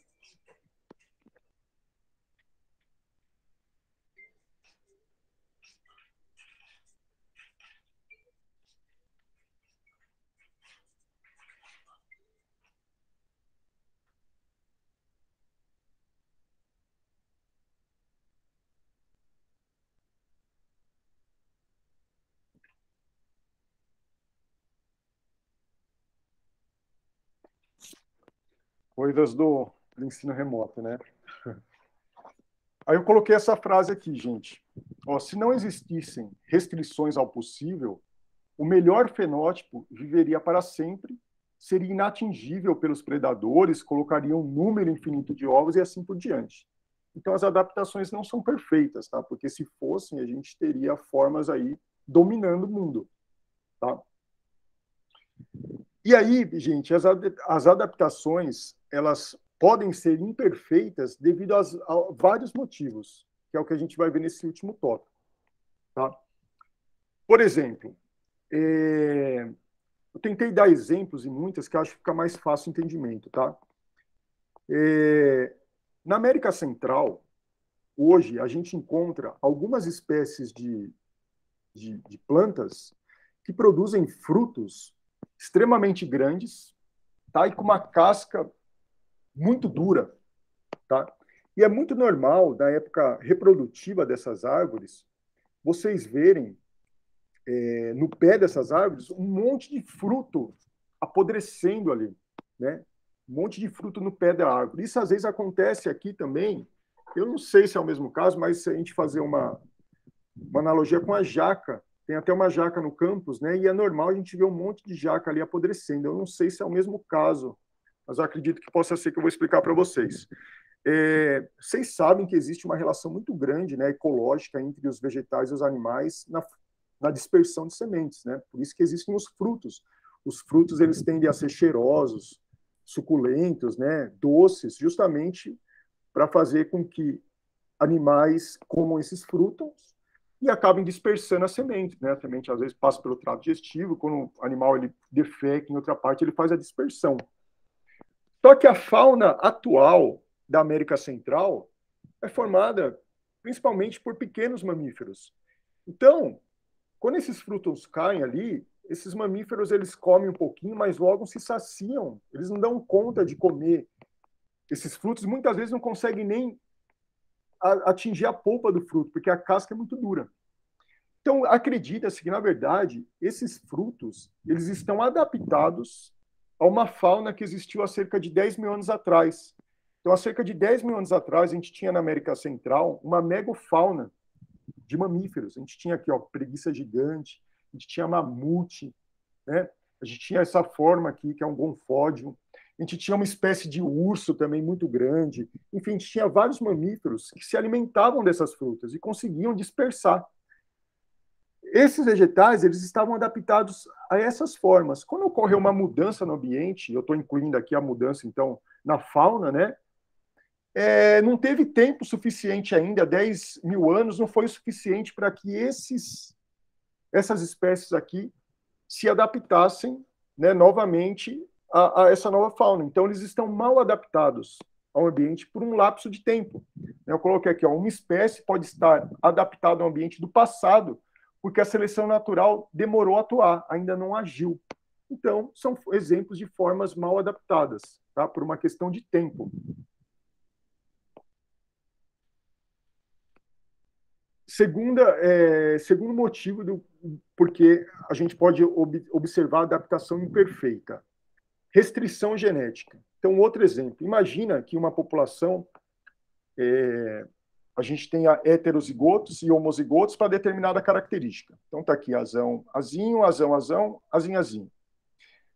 Speaker 1: Coisas do ensino remoto, né? Aí eu coloquei essa frase aqui, gente. Ó, se não existissem restrições ao possível, o melhor fenótipo viveria para sempre, seria inatingível pelos predadores, colocaria um número infinito de ovos e assim por diante. Então, as adaptações não são perfeitas, tá? Porque se fossem, a gente teria formas aí dominando o mundo, tá? E aí, gente, as adaptações, elas podem ser imperfeitas devido a vários motivos, que é o que a gente vai ver nesse último tópico. Tá? Por exemplo, eu tentei dar exemplos em muitas que eu acho que fica mais fácil o entendimento. Tá? Na América Central, hoje, a gente encontra algumas espécies de plantas que produzem frutos extremamente grandes, tá? E com uma casca muito dura, tá? E é muito normal, na época reprodutiva dessas árvores, vocês verem no pé dessas árvores um monte de fruto apodrecendo ali, né? Um monte de fruto no pé da árvore. Isso às vezes acontece aqui também. Eu não sei se é o mesmo caso, mas se a gente fazer uma analogia com a jaca, tem até uma jaca no campus, né? E é normal a gente ver um monte de jaca ali apodrecendo. Eu não sei se é o mesmo caso, mas eu acredito que possa ser que eu vou explicar para vocês. Vocês sabem que existe uma relação muito grande, né, ecológica entre os vegetais e os animais na dispersão de sementes, né? Por isso que existem os frutos. Os frutos eles tendem a ser cheirosos, suculentos, né, doces, justamente para fazer com que animais comam esses frutos e acabem dispersando a semente, né? A semente às vezes passa pelo trato digestivo, quando o animal ele defeca em outra parte, ele faz a dispersão. Só que a fauna atual da América Central é formada principalmente por pequenos mamíferos. Então, quando esses frutos caem ali, esses mamíferos eles comem um pouquinho, mas logo se saciam. Eles não dão conta de comer esses frutos, muitas vezes não conseguem nem atingir a polpa do fruto, porque a casca é muito dura. Então, acredita-se que, na verdade, esses frutos eles estão adaptados a uma fauna que existiu há cerca de 10 mil anos atrás. Então, há cerca de 10 mil anos atrás, a gente tinha na América Central uma megafauna de mamíferos. A gente tinha aqui, ó, preguiça gigante, a gente tinha mamute, né? A gente tinha essa forma aqui, que é um gonfódio. A gente tinha uma espécie de urso também muito grande. Enfim, a gente tinha vários mamíferos que se alimentavam dessas frutas e conseguiam dispersar. Esses vegetais eles estavam adaptados a essas formas. Quando ocorreu uma mudança no ambiente, eu estou incluindo aqui a mudança, então, na fauna, né? Não teve tempo suficiente ainda, 10 mil anos não foi o suficiente para que essas espécies aqui se adaptassem, né, novamente a essa nova fauna. Então, eles estão mal adaptados ao ambiente por um lapso de tempo. Eu coloquei aqui, ó, uma espécie pode estar adaptada ao ambiente do passado, porque a seleção natural demorou a atuar, ainda não agiu. Então, são exemplos de formas mal adaptadas, tá? Por uma questão de tempo. Segundo motivo do porque a gente pode observar a adaptação imperfeita. Restrição genética. Então, outro exemplo. Imagina que uma população, a gente tenha heterozigotos e homozigotos para determinada característica. Então, está aqui azão, azinho, azão, azão, azinho, azinho.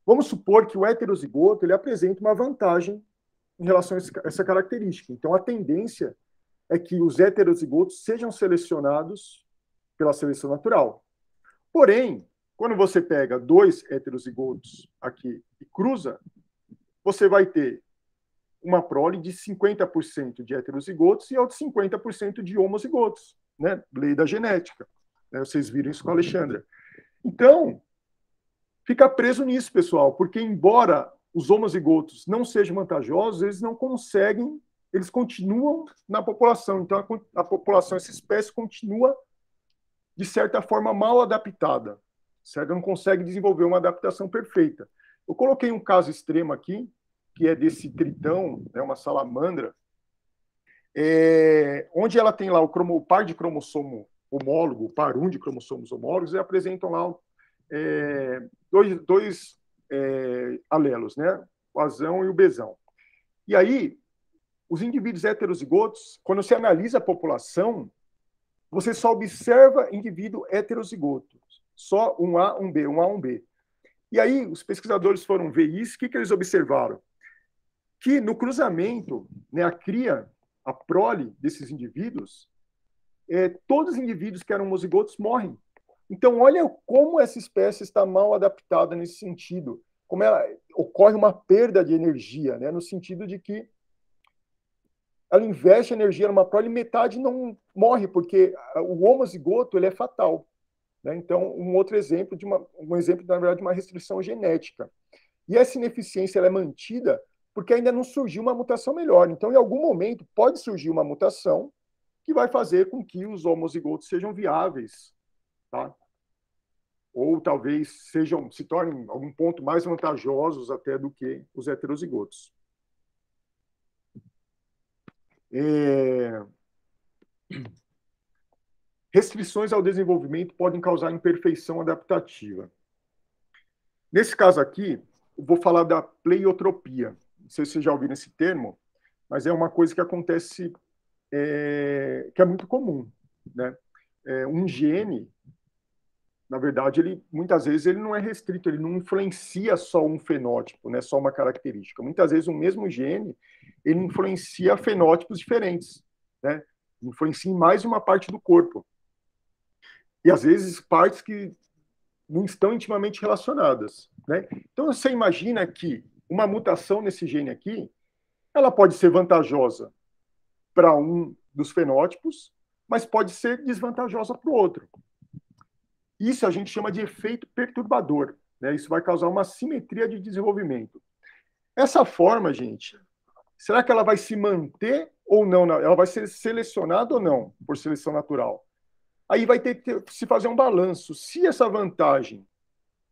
Speaker 1: Vamos supor que o heterozigoto ele apresenta uma vantagem em relação a essa característica. Então, a tendência é que os heterozigotos sejam selecionados pela seleção natural. Porém, quando você pega dois heterozigotos aqui e cruza, você vai ter uma prole de 50% de heterozigotos e outra 50% de homozigotos, né? Lei da genética. Né? Vocês viram isso com a Alexandra. Então, fica preso nisso, pessoal, porque embora os homozigotos não sejam vantajosos, eles não conseguem, eles continuam na população. Então, a população, essa espécie, continua, de certa forma, mal adaptada. Certo? Não consegue desenvolver uma adaptação perfeita. Eu coloquei um caso extremo aqui, que é desse tritão, né, uma salamandra, onde ela tem lá o par de cromossomo homólogo, o par 1 de cromossomos homólogos, e apresentam lá dois alelos, né? O azão e o bezão. E aí, os indivíduos heterozigotos, quando você analisa a população, você só observa indivíduo heterozigoto. Só um A, um B, um A, um B. E aí, os pesquisadores foram ver isso, o que eles observaram? Que no cruzamento, né, a cria, a prole desses indivíduos, todos os indivíduos que eram homozigotos morrem. Então, olha como essa espécie está mal adaptada nesse sentido. Como ocorre uma perda de energia, né, no sentido de que ela investe energia numa prole e metade não morre, porque o homozigoto ele é fatal. Né? Então, um outro exemplo, na verdade, de uma restrição genética. E essa ineficiência ela é mantida porque ainda não surgiu uma mutação melhor. Então, em algum momento, pode surgir uma mutação que vai fazer com que os homozigotos sejam viáveis. Tá? Ou talvez se tornem, em algum ponto, mais vantajosos até do que os heterozigotos. Restrições ao desenvolvimento podem causar imperfeição adaptativa. Nesse caso aqui, eu vou falar da pleiotropia. Não sei se vocês já ouviram esse termo, mas é uma coisa que acontece, que é muito comum. Né? Um gene, na verdade, muitas vezes ele não é restrito, ele não influencia só um fenótipo, né, só uma característica. Muitas vezes o mesmo gene, ele influencia fenótipos diferentes, né? Influencia em mais de uma parte do corpo. E às vezes partes que não estão intimamente relacionadas. Né? Então você imagina que uma mutação nesse gene aqui, ela pode ser vantajosa para um dos fenótipos, mas pode ser desvantajosa para o outro. Isso a gente chama de efeito perturbador. Né? Isso vai causar uma assimetria de desenvolvimento. Essa forma, gente, será que ela vai se manter ou não? Ela vai ser selecionada ou não por seleção natural? Aí vai ter que se fazer um balanço. Se essa vantagem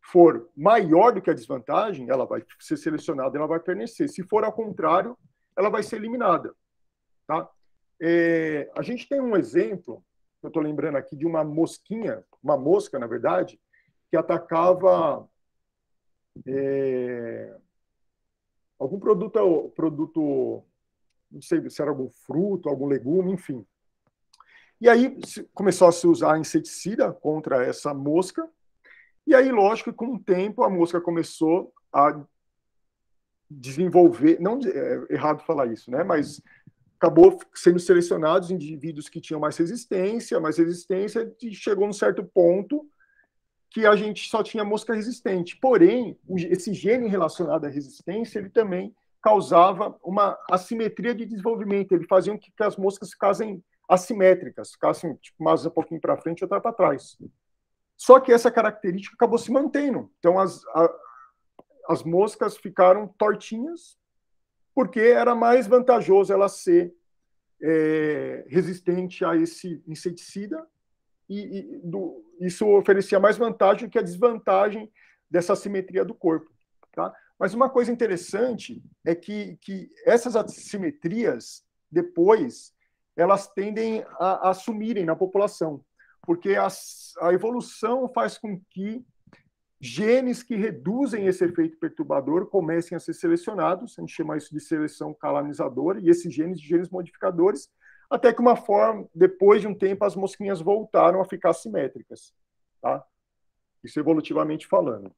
Speaker 1: for maior do que a desvantagem, ela vai ser selecionada, ela vai permanecer. Se for ao contrário, ela vai ser eliminada. Tá? A gente tem um exemplo, eu estou lembrando aqui, de uma mosquinha, uma mosca, na verdade, que atacava algum produto, não sei se era algum fruto, algum legume, enfim. E aí começou a se usar inseticida contra essa mosca, e aí, lógico, com o tempo, a mosca começou a desenvolver, não é errado falar isso, né? Mas acabou sendo selecionados indivíduos que tinham mais resistência, e chegou num certo ponto que a gente só tinha mosca resistente. Porém, esse gene relacionado à resistência, ele também causava uma assimetria de desenvolvimento, ele fazia com que as moscas ficassem assimétricas, ficassem tipo, uma asa um pouquinho para frente e outra para trás. Só que essa característica acabou se mantendo. Então, as moscas ficaram tortinhas, porque era mais vantajoso ela ser resistente a esse inseticida, isso oferecia mais vantagem que a desvantagem dessa assimetria do corpo. Tá? Mas uma coisa interessante é que essas assimetrias, depois, elas tendem a sumirem na população, porque a evolução faz com que genes que reduzem esse efeito perturbador comecem a ser selecionados, a gente chama isso de seleção colonizadora, e esses genes modificadores, até que depois de um tempo, as mosquinhas voltaram a ficar simétricas. Tá? Isso evolutivamente falando.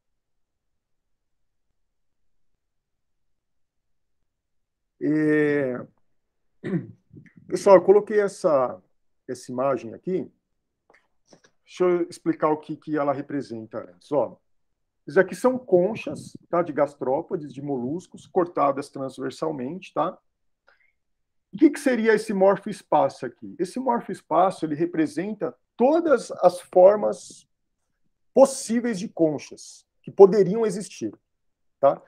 Speaker 1: Pessoal, eu coloquei essa imagem aqui. Deixa eu explicar o que ela representa antes. Ó, isso aqui são conchas, tá, de gastrópodes, de moluscos, cortadas transversalmente. Tá? O que seria esse morfoespaço aqui? Esse morfoespaço ele representa todas as formas possíveis de conchas que poderiam existir. Tá?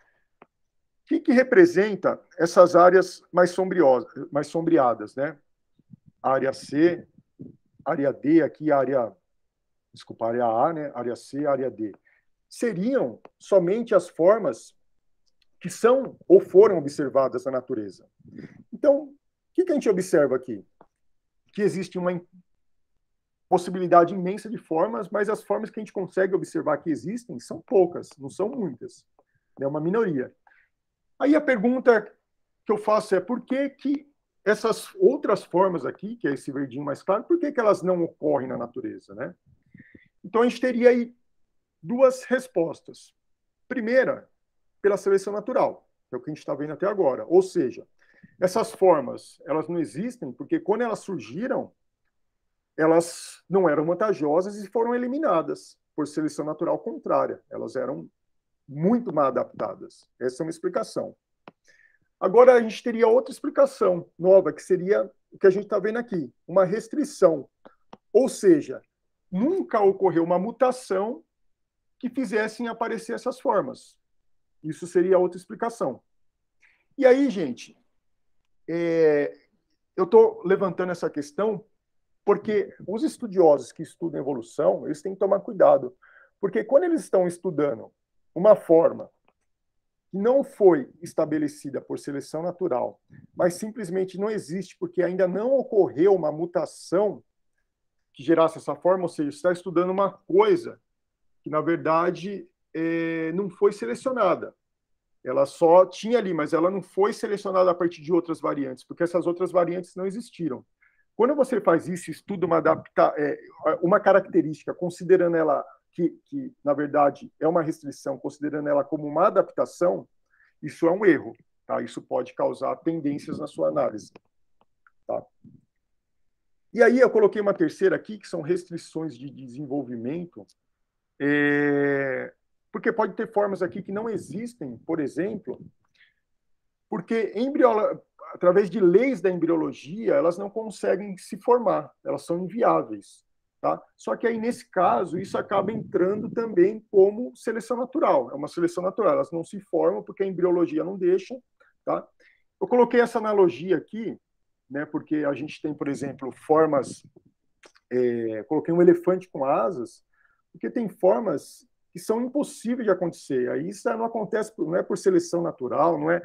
Speaker 1: O que representa essas áreas mais sombreadas, né? Área C, área D, aqui área A, né? Área C, área D. Seriam somente as formas que são ou foram observadas na natureza. Então, o que a gente observa aqui? Que existe uma possibilidade imensa de formas, mas as formas que a gente consegue observar que existem são poucas, não são muitas. É uma minoria. Aí a pergunta que eu faço é por que essas outras formas aqui, que é esse verdinho mais claro, por que elas não ocorrem na natureza, né? Então a gente teria aí duas respostas. Primeira, pela seleção natural, que é o que a gente está vendo até agora. Ou seja, essas formas, elas não existem porque quando elas surgiram, elas não eram vantajosas e foram eliminadas por seleção natural contrária. Elas eram muito mal adaptadas. Essa é uma explicação. Agora, a gente teria outra explicação nova, que seria o que a gente está vendo aqui, uma restrição. Ou seja, nunca ocorreu uma mutação que fizessem aparecer essas formas. Isso seria outra explicação. E aí, gente, eu estou levantando essa questão porque os estudiosos que estudam evolução, eles têm que tomar cuidado. Porque quando eles estão estudando uma forma que não foi estabelecida por seleção natural, mas simplesmente não existe porque ainda não ocorreu uma mutação que gerasse essa forma, ou seja, você está estudando uma coisa que, na verdade, não foi selecionada. Ela só tinha ali, mas ela não foi selecionada a partir de outras variantes, porque essas outras variantes não existiram. Quando você faz isso, estuda uma característica, considerando ela que, na verdade, é uma restrição, considerando ela como uma adaptação, isso é um erro. Tá? Isso pode causar tendências na sua análise. Tá? E aí eu coloquei uma terceira aqui, que são restrições de desenvolvimento, porque pode ter formas aqui que não existem, por exemplo, porque através de leis da embriologia, elas não conseguem se formar, elas são inviáveis. Tá? Só que aí, nesse caso, isso acaba entrando também como seleção natural. É uma seleção natural, elas não se formam porque a embriologia não deixa. Tá? Eu coloquei essa analogia aqui, né, porque a gente tem, por exemplo, formas... coloquei um elefante com asas, porque tem formas que são impossíveis de acontecer. Aí isso não acontece, não é por seleção natural, não é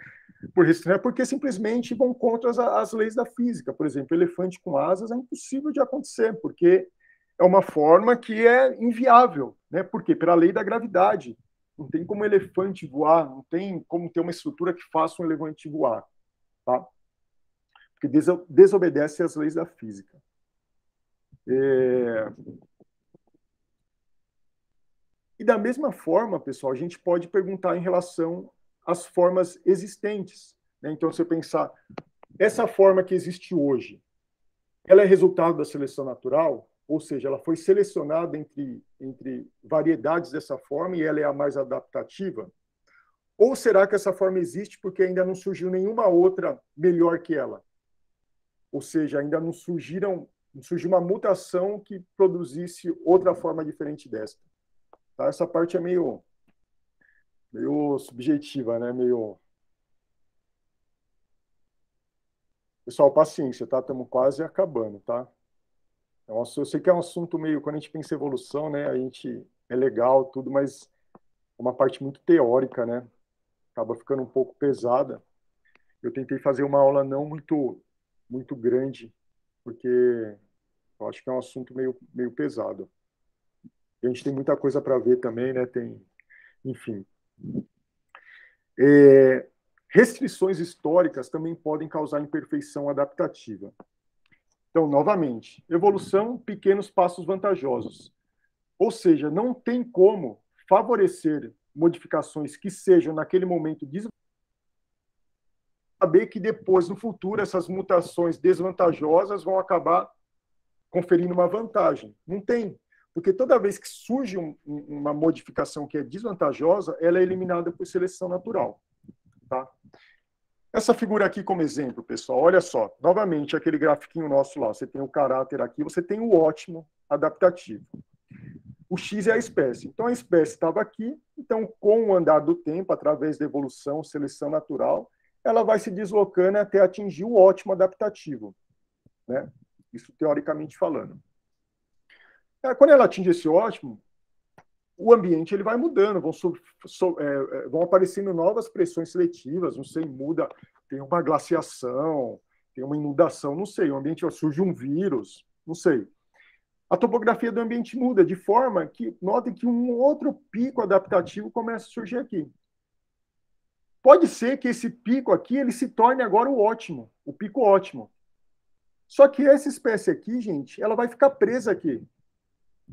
Speaker 1: por restrição, é porque simplesmente vão contra as leis da física. Por exemplo, elefante com asas é impossível de acontecer, porque é uma forma que é inviável. Né? Por quê? Pela lei da gravidade. Não tem como um elefante voar, não tem como ter uma estrutura que faça um elefante voar. Tá? Porque desobedece às leis da física. E da mesma forma, pessoal, a gente pode perguntar em relação às formas existentes. Né? Então, se eu pensar, essa forma que existe hoje, ela é resultado da seleção natural? Ou seja, ela foi selecionada entre variedades dessa forma e ela é a mais adaptativa? Ou será que essa forma existe porque ainda não surgiu nenhuma outra melhor que ela? Ou seja, ainda não surgiu uma mutação que produzisse outra forma diferente desta. Tá? Essa parte é meio subjetiva, né? Pessoal, paciência, tá? Estamos quase acabando, tá? Eu sei que é um assunto meio, quando a gente pensa em evolução, né? A gente é legal, tudo, mas é uma parte muito teórica, né? Acaba ficando um pouco pesada. Eu tentei fazer uma aula não muito grande, porque eu acho que é um assunto meio pesado. E a gente tem muita coisa para ver também, né? Enfim. Restrições históricas também podem causar imperfeição adaptativa. Então, novamente, evolução, pequenos passos vantajosos. Ou seja, não tem como favorecer modificações que sejam, naquele momento, saber que depois, no futuro, essas mutações desvantajosas vão acabar conferindo uma vantagem. Não tem. Porque toda vez que surge uma modificação que é desvantajosa, ela é eliminada por seleção natural. Tá? Essa figura aqui como exemplo, pessoal, olha só, novamente, aquele grafiquinho nosso lá, você tem o caráter aqui, você tem o ótimo adaptativo. O X é a espécie. Então, a espécie estava aqui, então, com o andar do tempo, através da evolução, seleção natural, ela vai se deslocando até atingir o ótimo adaptativo, né? Isso teoricamente falando. Quando ela atinge esse ótimo, o ambiente ele vai mudando, vão aparecendo novas pressões seletivas, não sei, muda, tem uma glaciação, tem uma inundação, não sei, o ambiente surge um vírus, não sei. A topografia do ambiente muda, de forma que, notem que um outro pico adaptativo começa a surgir aqui. Pode ser que esse pico aqui ele se torne agora o ótimo, o pico ótimo. Só que essa espécie aqui, gente, ela vai ficar presa aqui.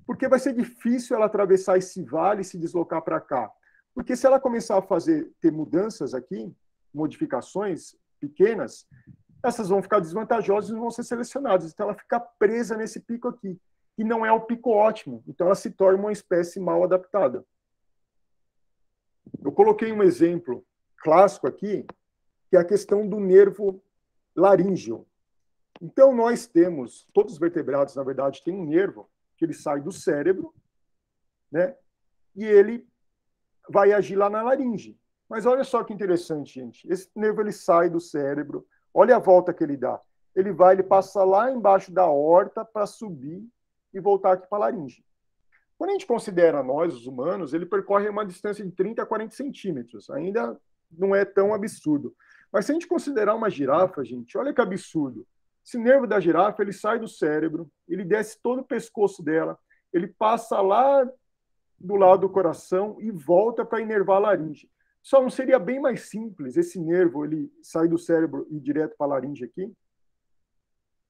Speaker 1: Porque vai ser difícil ela atravessar esse vale e se deslocar para cá. Porque se ela começar a ter mudanças aqui, modificações pequenas, essas vão ficar desvantajosas e não vão ser selecionadas. Então, ela fica presa nesse pico aqui, que não é o pico ótimo. Então, ela se torna uma espécie mal adaptada. Eu coloquei um exemplo clássico aqui, que é a questão do nervo laríngeo. Então, nós temos, todos os vertebrados, na verdade, têm um nervo que ele sai do cérebro, né? E ele vai agir lá na laringe. Mas olha só que interessante, gente. Esse nervo ele sai do cérebro, olha a volta que ele dá. Ele passa lá embaixo da aorta para subir e voltar aqui para a laringe. Quando a gente considera nós, os humanos, ele percorre uma distância de 30 a 40 centímetros. Ainda não é tão absurdo. Mas se a gente considerar uma girafa, gente, olha que absurdo. Esse nervo da girafa, ele sai do cérebro, ele desce todo o pescoço dela, ele passa lá do lado do coração e volta para inervar a laringe. Só não seria bem mais simples esse nervo ele sair do cérebro e ir direto para a laringe aqui?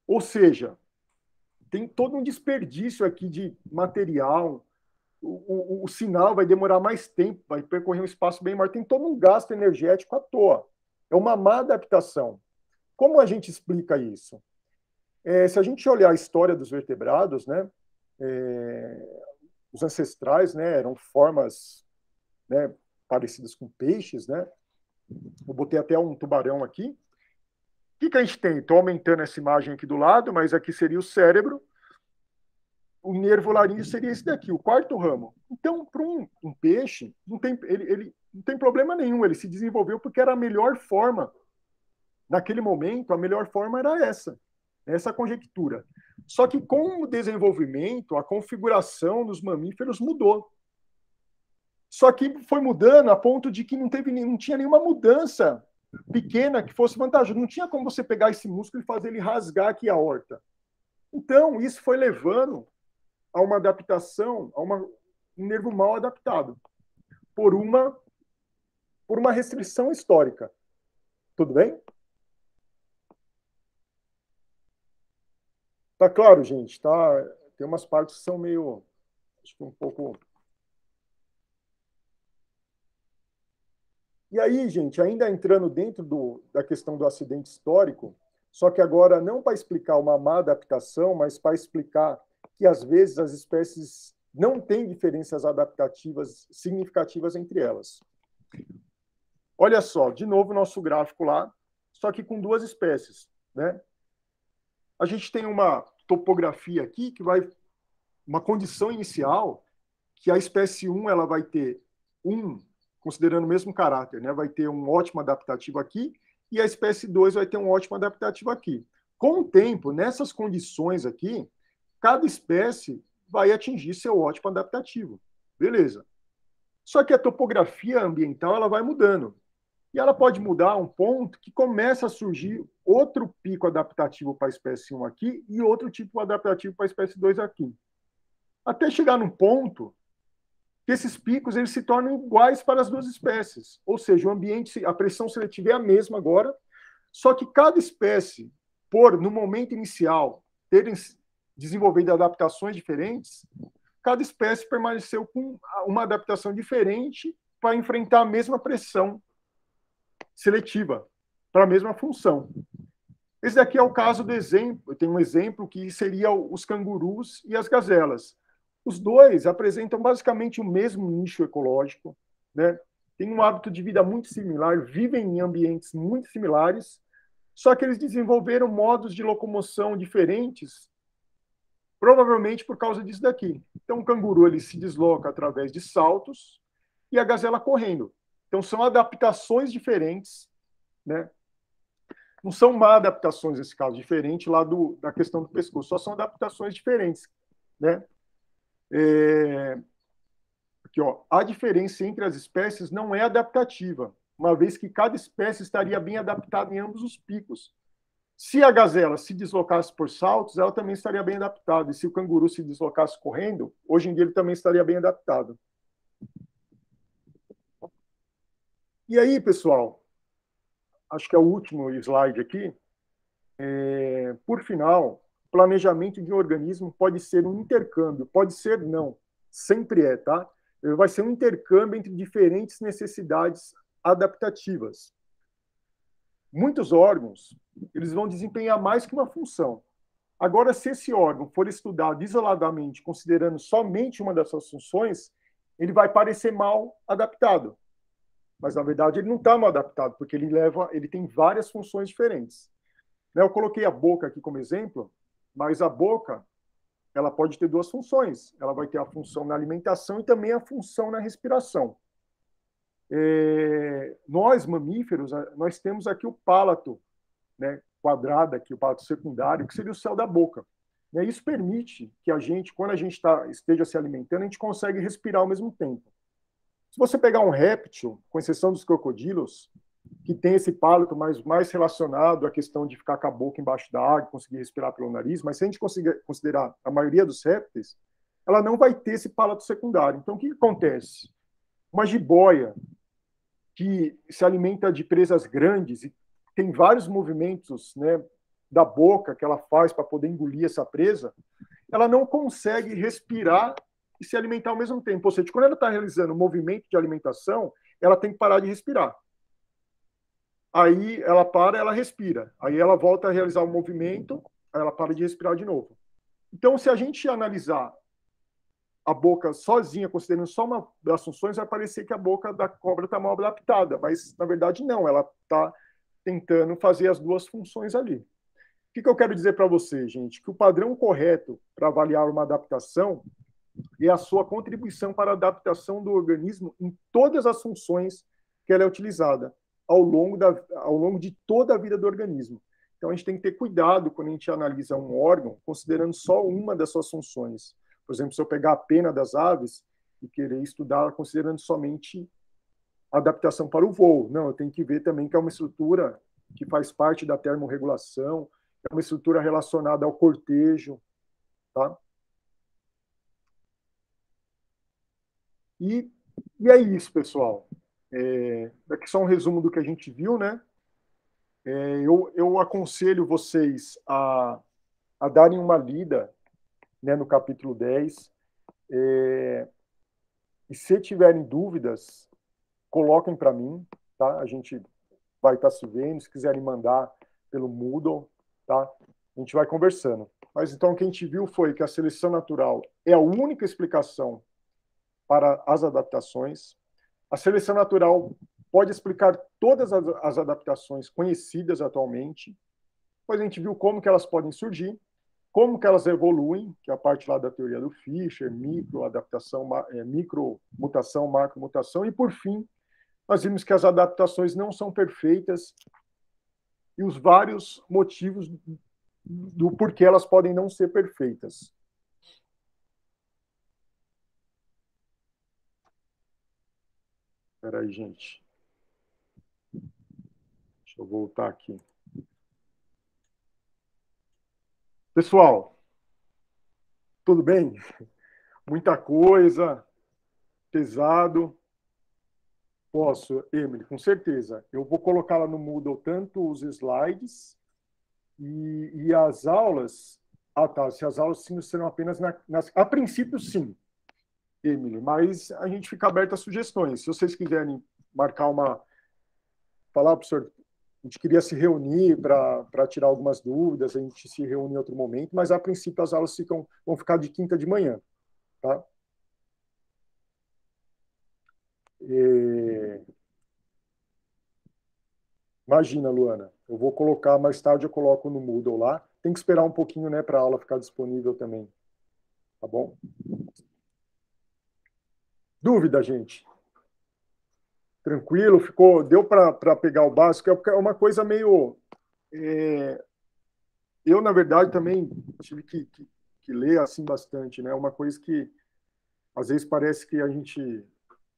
Speaker 1: Ou seja, tem todo um desperdício aqui de material, o sinal vai demorar mais tempo, vai percorrer um espaço bem maior, tem todo um gasto energético à toa. É uma má adaptação. Como a gente explica isso? Se a gente olhar a história dos vertebrados, né, os ancestrais, né, eram formas, né, parecidas com peixes, né? Eu botei até um tubarão aqui. O que a gente tem? Estou aumentando essa imagem aqui do lado, mas aqui seria o cérebro. O nervo laríngeo seria esse daqui, o quarto ramo. Então, para um peixe, ele não tem problema nenhum. Ele se desenvolveu porque era a melhor forma. Naquele momento, a melhor forma era essa conjectura. Só que com o desenvolvimento, a configuração dos mamíferos mudou. Só que foi mudando a ponto de que não tinha nenhuma mudança pequena que fosse vantajosa. Não tinha como você pegar esse músculo e fazer ele rasgar aqui a aorta. Então, isso foi levando a uma adaptação, a um nervo mal adaptado, por uma restrição histórica. Tudo bem? Tá claro, gente? Tá? Tem umas partes que são meio, acho que um pouco... E aí, gente, ainda entrando dentro da questão do acidente histórico, só que agora não para explicar uma má adaptação, mas para explicar que, às vezes, as espécies não têm diferenças adaptativas significativas entre elas. Olha só, de novo, nosso gráfico lá, só que com duas espécies, né? A gente tem uma topografia aqui que vai... Uma condição inicial que a espécie 1 ela vai ter considerando o mesmo caráter, né? Vai ter um ótimo adaptativo aqui e a espécie 2 vai ter um ótimo adaptativo aqui. Com o tempo, nessas condições aqui, cada espécie vai atingir seu ótimo adaptativo. Beleza. Só que a topografia ambiental ela vai mudando. E ela pode mudar a um ponto que começa a surgir outro pico adaptativo para a espécie 1 aqui e outro tipo adaptativo para a espécie 2 aqui. Até chegar num ponto que esses picos eles se tornam iguais para as duas espécies. Ou seja, o ambiente, a pressão seletiva é a mesma agora, só que cada espécie, por, no momento inicial, terem desenvolvido adaptações diferentes, cada espécie permaneceu com uma adaptação diferente para enfrentar a mesma pressão seletiva, para a mesma função. Esse daqui é o caso do exemplo, tem um exemplo que seria os cangurus e as gazelas. Os dois apresentam basicamente o mesmo nicho ecológico, né? Têm um hábito de vida muito similar, vivem em ambientes muito similares, só que eles desenvolveram modos de locomoção diferentes, provavelmente por causa disso daqui. Então, o canguru ele se desloca através de saltos e a gazela correndo. Então, são adaptações diferentes, né? Não são má adaptações, nesse caso, diferente lá da questão do pescoço, só são adaptações diferentes, né? Aqui, ó, a diferença entre as espécies não é adaptativa, uma vez que cada espécie estaria bem adaptada em ambos os picos. Se a gazela se deslocasse por saltos, ela também estaria bem adaptada. E se o canguru se deslocasse correndo, hoje em dia ele também estaria bem adaptado. E aí, pessoal, acho que é o último slide aqui. Por final, planejamento de um organismo pode ser um intercâmbio, pode ser não, sempre é, tá? Vai ser um intercâmbio entre diferentes necessidades adaptativas. Muitos órgãos, eles vão desempenhar mais que uma função. Agora, se esse órgão for estudado isoladamente, considerando somente uma das suas funções, ele vai parecer mal adaptado. Mas, na verdade, ele não está mal adaptado, porque ele tem várias funções diferentes. Eu coloquei a boca aqui como exemplo, mas a boca ela pode ter duas funções. Ela vai ter a função na alimentação e também a função na respiração. Nós, mamíferos, nós temos aqui o palato, né, quadrado, aqui, o palato secundário, que seria o céu da boca. Isso permite que a gente, quando a gente esteja se alimentando, a gente consegue respirar ao mesmo tempo. Se você pegar um réptil, com exceção dos crocodilos, que tem esse palato mais relacionado à questão de ficar com a boca embaixo da água, conseguir respirar pelo nariz, mas se a gente considerar a maioria dos répteis, ela não vai ter esse palato secundário. Então, o que acontece? Uma jiboia que se alimenta de presas grandes e tem vários movimentos, né, da boca que ela faz para poder engolir essa presa, ela não consegue respirar e se alimentar ao mesmo tempo. Ou seja, quando ela está realizando um movimento de alimentação, ela tem que parar de respirar. Aí ela para, ela respira. Aí ela volta a realizar o movimento, aí ela para de respirar de novo. Então, se a gente analisar a boca sozinha, considerando só uma das funções, vai parecer que a boca da cobra está mal adaptada, mas, na verdade, não. Ela está tentando fazer as duas funções ali. O que eu quero dizer para você, gente? Que o padrão correto para avaliar uma adaptação é a sua contribuição para a adaptação do organismo em todas as funções que ela é utilizada ao longo de toda a vida do organismo. Então, a gente tem que ter cuidado quando a gente analisa um órgão, considerando só uma das suas funções. Por exemplo, se eu pegar a pena das aves e querer estudar considerando somente a adaptação para o voo. Não, eu tenho que ver também que é uma estrutura que faz parte da termorregulação, é uma estrutura relacionada ao cortejo, tá? E é isso, pessoal. Daqui só um resumo do que a gente viu, né? Eu aconselho vocês a darem uma lida, né, no capítulo 10. E se tiverem dúvidas, coloquem para mim, tá? A gente vai estar se vendo, se quiserem mandar pelo Moodle, tá? A gente vai conversando. Mas então o que a gente viu foi que a seleção natural é a única explicação para as adaptações. A seleção natural pode explicar todas as adaptações conhecidas atualmente. Depois a gente viu como que elas podem surgir, como que elas evoluem, que é a parte lá da teoria do Fischer, microadaptação, micromutação, macromutação, e por fim, nós vimos que as adaptações não são perfeitas e os vários motivos do porquê elas podem não ser perfeitas. Espera aí, gente. Deixa eu voltar aqui. Pessoal, tudo bem? Muita coisa, pesado. Posso, Emily, com certeza. Eu vou colocar lá no Moodle tanto os slides e as aulas. Ah, tá. Se as aulas sim, serão apenas a princípio, sim, Emily, mas a gente fica aberto a sugestões. Se vocês quiserem marcar falar, professor, a gente queria se reunir para tirar algumas dúvidas, a gente se reúne em outro momento, mas a princípio as aulas vão ficar de quinta de manhã, tá? Imagina, Luana, eu vou colocar, mais tarde eu coloco no Moodle lá. Tem que esperar um pouquinho, né, para a aula ficar disponível também. Tá bom? Dúvida, gente? Tranquilo? Deu para pegar o básico? É uma coisa meio... eu, na verdade, também tive que ler assim bastante, né? Uma coisa que, às vezes, parece que a gente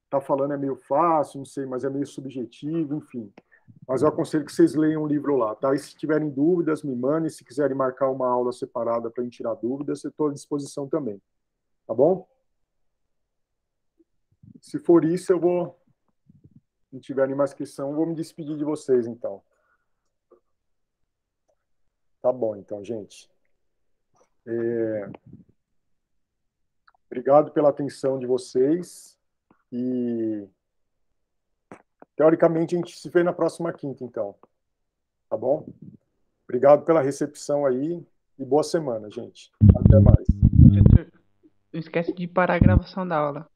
Speaker 1: está falando é meio fácil, não sei, mas é meio subjetivo, enfim. Mas eu aconselho que vocês leiam o livro lá, tá? E se tiverem dúvidas, me mandem. Se quiserem marcar uma aula separada para a gente tirar dúvidas, eu estou à disposição também. Tá bom? Se for isso, eu vou... Se não tiverem mais questão, eu vou me despedir de vocês, então. Tá bom, então, gente. Obrigado pela atenção de vocês. E, teoricamente, a gente se vê na próxima quinta, então. Tá bom? Obrigado pela recepção aí e boa semana, gente. Até mais.
Speaker 4: Professor, não esquece de parar a gravação da aula.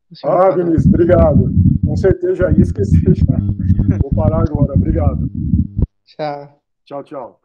Speaker 1: Vinícius, obrigado. Com certeza já ia esquecer já. Vou parar agora. Obrigado.
Speaker 4: Tchau.
Speaker 1: Tchau, tchau.